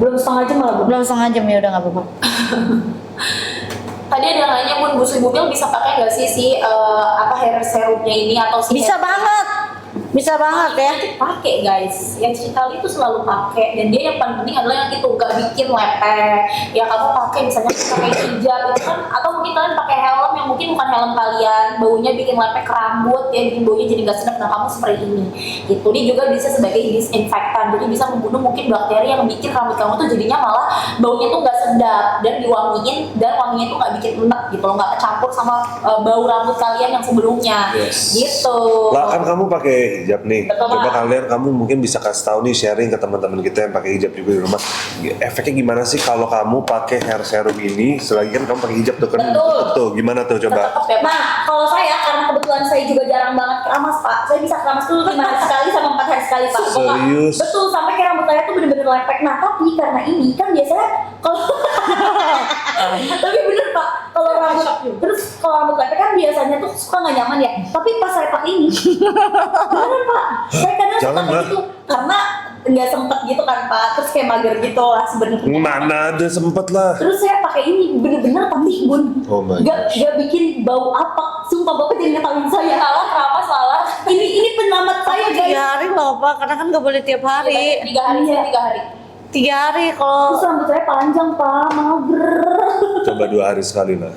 [SPEAKER 2] Belum setengah jam malah Bu.
[SPEAKER 1] Belum setengah jam ya, udah nggak apa-apa.
[SPEAKER 2] Tadi ada nanya Bun, Bu Sri Bumil bisa pakai nggak sih apa hair serumnya ini atau si
[SPEAKER 1] Bisa
[SPEAKER 2] hair-
[SPEAKER 1] banget. Bisa banget ya.
[SPEAKER 2] Pakai guys, yang Cikali itu selalu pakai, dan dia yang paling penting adalah yang itu gak bikin lepek. Ya kamu pakai misalnya pakai hijab itu kan, atau mungkin kalian pakai helm yang mungkin bukan helm kalian, baunya bikin lepek ke rambut ya, bikin baunya jadi gak sedap. Nah kamu spray ini, itu dia juga bisa sebagai disinfektan, jadi bisa membunuh mungkin bakteri yang bikin rambut kamu tuh jadinya malah baunya tuh gak sedap dan diwangiin, dan wanginya tuh gak bikin enak gitu loh, gak kecampur sama bau rambut kalian yang sebelumnya.
[SPEAKER 3] Yes.
[SPEAKER 2] Gitu.
[SPEAKER 3] Lah kan kamu pakai hijab nih.
[SPEAKER 2] Betul,
[SPEAKER 3] Coba
[SPEAKER 2] Pak.
[SPEAKER 3] kamu mungkin bisa kasih tahu nih, sharing ke teman-teman kita yang pakai hijab juga di rumah. Efeknya gimana sih kalau kamu pakai hair serum ini? Selagi kan kamu pakai hijab tuh kan.
[SPEAKER 2] Betul.
[SPEAKER 3] Tuh, gimana tuh coba?
[SPEAKER 2] Tetep ya, Pak. Nah, kalau saya karena kebetulan saya juga jarang banget keramas, Pak. Saya bisa keramas tuh 5 hari sekali sama 4 hari sekali, Pak. Bapak.
[SPEAKER 3] Serius?
[SPEAKER 2] Betul, sampai kayak rambut saya tuh bener-bener lepek. Nah, tapi karena ini kan biasanya kalau tapi bener, Pak. Kalau rambut lepek kan biasanya tuh suka nggak nyaman ya. Tapi pas saya pakai ini, beneran, Pak. Saya kadang suka
[SPEAKER 3] Jangan,
[SPEAKER 2] kayak
[SPEAKER 3] Pak.
[SPEAKER 2] gitu karena nggak sempet gitu kan, Pak. Terus kayak mager gitu lah sebenarnya.
[SPEAKER 3] Mana ada sempet lah.
[SPEAKER 2] Terus saya pakai ini bener-bener tapi bun,
[SPEAKER 3] Oh my
[SPEAKER 2] gak bikin bau apa. Sumpah bapak jangan ngetawain saya. Salah. Ini penyelamat saya guys.
[SPEAKER 1] 3 hari loh Pak, karena kan nggak boleh tiap hari.
[SPEAKER 2] 3 hari saya 3 hari.
[SPEAKER 1] 3 hari kalau
[SPEAKER 2] Terus rambut saya panjang pak, mager.
[SPEAKER 3] Coba 2 hari sekali lah.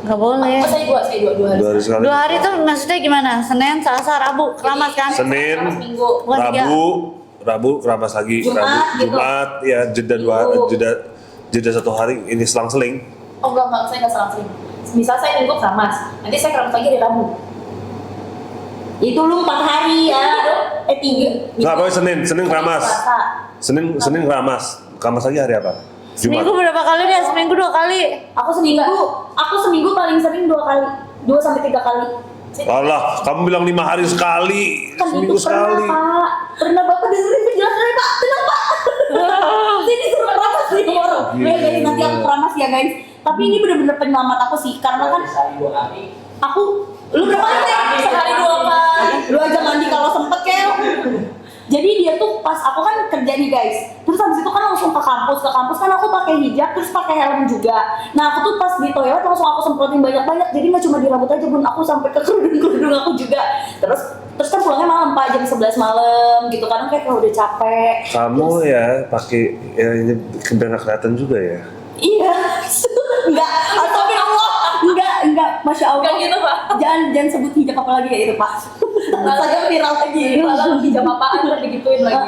[SPEAKER 1] nggak boleh.
[SPEAKER 2] Saya 2 hari.
[SPEAKER 3] 2 hari sekali.
[SPEAKER 1] 2 hari tuh maksudnya gimana? Senin, Selasa, Rabu, keramas kan?
[SPEAKER 3] Senin,
[SPEAKER 2] Keramas Minggu.
[SPEAKER 1] Bukan 3.
[SPEAKER 3] Rabu keramas lagi.
[SPEAKER 2] Jumat,
[SPEAKER 3] Rabu,
[SPEAKER 2] gitu.
[SPEAKER 3] Jumat ya jeda
[SPEAKER 2] Minggu.
[SPEAKER 3] jeda 1 hari ini selang-seling.
[SPEAKER 2] Oh enggak, saya nggak selang-seling. Misal saya Minggu keramas, nanti saya keramas lagi di Rabu. Itu lu 4 hari ya. 3.
[SPEAKER 3] Nggak, pokoknya Senin keramas. Senin keramas lagi hari apa?
[SPEAKER 1] Seminggu berapa kali deh? Seminggu 2 kali.
[SPEAKER 2] Aku seminggu paling sering 2 kali. 2 sampai 3 kali.
[SPEAKER 3] Alah, kamu bilang 5 hari sekali,
[SPEAKER 2] Kan
[SPEAKER 3] seminggu
[SPEAKER 2] itu pernah
[SPEAKER 3] sekali.
[SPEAKER 2] Pak. Pernah Bapak dengerin penjelasannya Pak. Tenang Pak. Sini suruh keramas nih orang. Ya guys, nanti aku keramas ya guys. Tapi ini bener-bener penyelamat aku sih, karena kan
[SPEAKER 5] Sehari 2 kali.
[SPEAKER 2] aku lu berapa kali? Sehari 2 kali. Lu aja mandi kalau sempet kayak. Jadi dia tuh pas aku kan kerja nih guys, terus habis itu kan langsung ke kampus kan aku pakai hijab terus pakai helm juga. Nah aku tuh pas di toilet langsung aku semprotin banyak-banyak, jadi nggak cuma di rambut aja bun, aku sampai ke kerudung aku juga. Terus kan pulangnya malam Pak, jam 11 malam gitu, kadang kayak kalau udah capek.
[SPEAKER 3] Kamu ya pakai ya ini biar nggak kelihatan juga ya.
[SPEAKER 2] Iya, enggak, astagfirullah, enggak, masya Allah.
[SPEAKER 6] Enggak gitu, Pak.
[SPEAKER 2] Jangan sebut hijab apa lagi ya itu Pak. Saja viral lagi.
[SPEAKER 6] Malah hijab apaan kan digituin lagi.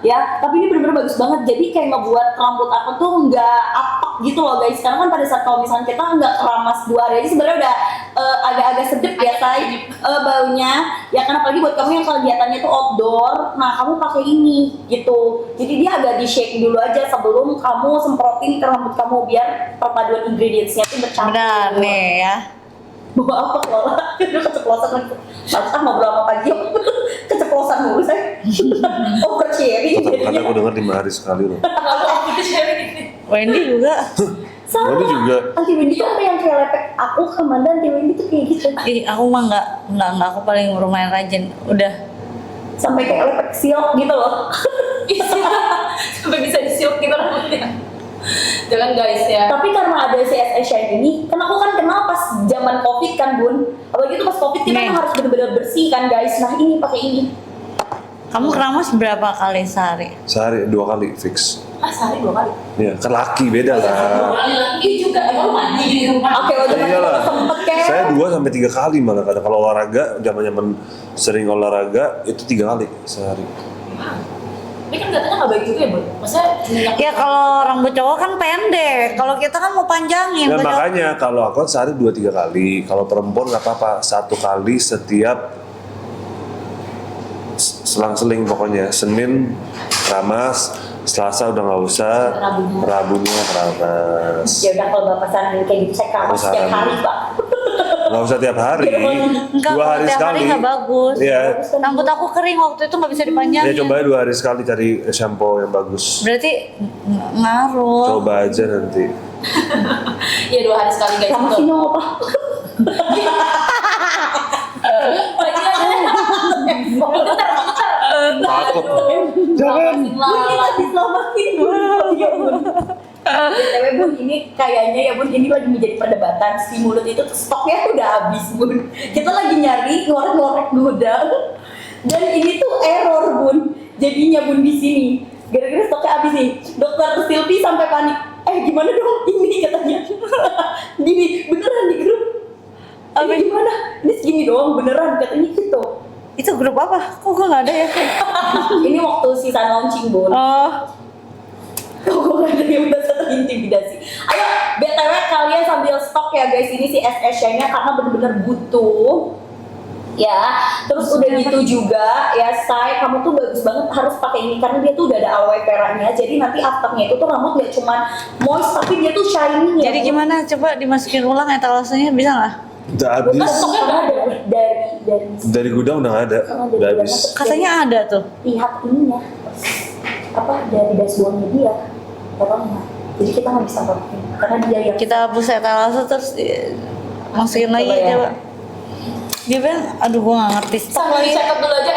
[SPEAKER 2] Ya, tapi ini bener-bener bagus banget. Jadi kayak ngebuat rambut aku tuh nggak apek gitu loh guys. Karena kan pada saat kalau misalnya kita nggak keramas 2 hari aja sebenarnya udah agak-agak sedep ya say baunya. Ya kan apalagi buat kamu yang kegiatannya tuh outdoor. Nah kamu pakai ini gitu. Jadi dia agak di shake dulu aja sebelum kamu semprotin ke rambut kamu biar perpaduan ingredientsnya tuh bercampur.
[SPEAKER 1] Benar nih ya.
[SPEAKER 2] Bawa apa Lola? Udah keceplosan lagi. Masa mau berapa pagi? Keceplosan mulu saya. Oversharing
[SPEAKER 3] Karena
[SPEAKER 2] jadinya.
[SPEAKER 3] aku dengar 5 hari sekali loh.
[SPEAKER 6] Kalau aku gitu sharing ini.
[SPEAKER 1] Wendy juga.
[SPEAKER 2] Sama.
[SPEAKER 3] Wendy juga.
[SPEAKER 2] Anti Wendy tuh apa yang kayak lepek aku ke Amanda, anti Wendy tuh kayak gitu.
[SPEAKER 1] Ih, aku mah nggak, aku paling lumayan rajin. Udah.
[SPEAKER 2] Sampai kayak lepek silk gitu loh.
[SPEAKER 6] Sampai bisa disiup gitu rambutnya. Jangan guys ya.
[SPEAKER 2] Tapi karena ada CSS Shine ini, kan aku kan kenal pas zaman Covid kan Bun. Apalagi itu pas Covid kita
[SPEAKER 1] Nih.
[SPEAKER 2] kan harus bener-bener bersih kan guys. Nah ini pakai ini.
[SPEAKER 1] Kamu keramas berapa kali sehari?
[SPEAKER 3] Sehari 2 kali fix.
[SPEAKER 2] Sehari 2 kali.
[SPEAKER 3] Iya, kan laki beda lah.
[SPEAKER 6] Ini juga emang mandi di rumah.
[SPEAKER 2] Oke, udah
[SPEAKER 3] Iyalah.
[SPEAKER 2] sempet kayak.
[SPEAKER 3] Saya 2 sampai 3 kali malah kadang kalau olahraga, zaman-zaman sering olahraga itu 3 kali sehari.
[SPEAKER 6] Tapi kan katanya nggak baik juga ya, Bu. Maksudnya minyak.
[SPEAKER 1] Ya kalau rambut cowok kan pendek, kalau kita kan mau panjangin.
[SPEAKER 3] Nah,
[SPEAKER 1] Kalau-
[SPEAKER 3] makanya kalau aku kan sehari 2-3 kali. Kalau perempuan nggak apa-apa, 1 kali setiap selang-seling pokoknya. Senin keramas, Selasa udah nggak usah, Rabunya keramas.
[SPEAKER 2] Ya udah kalau bapak saran kayak gitu saya keramas
[SPEAKER 3] Aku
[SPEAKER 2] setiap
[SPEAKER 3] saran.
[SPEAKER 2] hari Pak.
[SPEAKER 3] Nggak usah tiap hari,
[SPEAKER 1] Enggak,
[SPEAKER 3] 2
[SPEAKER 1] kalau
[SPEAKER 3] hari
[SPEAKER 1] tiap
[SPEAKER 3] sekali.
[SPEAKER 1] hari nggak bagus.
[SPEAKER 3] Iya,
[SPEAKER 1] Rambut aku kering waktu itu nggak bisa dipanjangin.
[SPEAKER 3] ya coba 2 hari sekali cari shampoo yang bagus.
[SPEAKER 1] Berarti ngaruh.
[SPEAKER 3] Coba aja nanti.
[SPEAKER 6] Iya 2 hari sekali guys.
[SPEAKER 2] Sama sini apa?
[SPEAKER 3] Takut. Jangan.
[SPEAKER 2] Ini lagi selamatin Bun. BTW Bun, ini kayaknya ya Bun, ini lagi menjadi perdebatan si mulut itu tuh stoknya udah habis Bun. Kita lagi nyari ngorek-ngorek gudang dan ini tuh error Bun. Jadinya Bun di sini gara-gara stoknya habis nih. Dokter Silvi sampai panik. Gimana dong ini katanya. Gini beneran di grup. Gimana? Ini segini doang beneran katanya gitu.
[SPEAKER 1] Itu grup apa? Kok gue nggak ada ya?
[SPEAKER 2] Ini waktu sisa launching Bun.
[SPEAKER 1] Oh,
[SPEAKER 2] Kok gue gak ada yang merasa terintimidasi. Ayo, BTW kalian sambil stok ya guys. Ini si SS Shine-nya karena bener-bener butuh. ya. Terus udah gitu juga ya say, kamu tuh bagus banget harus pakai ini karena dia tuh udah ada aloe vera-nya. Jadi nanti afternya itu tuh rambut gak cuma moist tapi dia tuh shiny ya.
[SPEAKER 1] Jadi gimana? Coba dimasukin ulang etalasenya bisa nggak?
[SPEAKER 3] Udah habis.
[SPEAKER 2] Kan stoknya udah ada dari
[SPEAKER 3] Dari gudang udah nggak ada. Udah habis.
[SPEAKER 1] Katanya ada tuh.
[SPEAKER 2] pihak ininya apa dari dashboardnya dia katanya. Jadi kita nggak bisa pakai karena dia yang
[SPEAKER 1] Kita hapus etalase terus masukin lagi
[SPEAKER 2] Coba ya.
[SPEAKER 1] coba. Dia bilang, aduh gua nggak ngerti.
[SPEAKER 6] Sambil dicatat dulu aja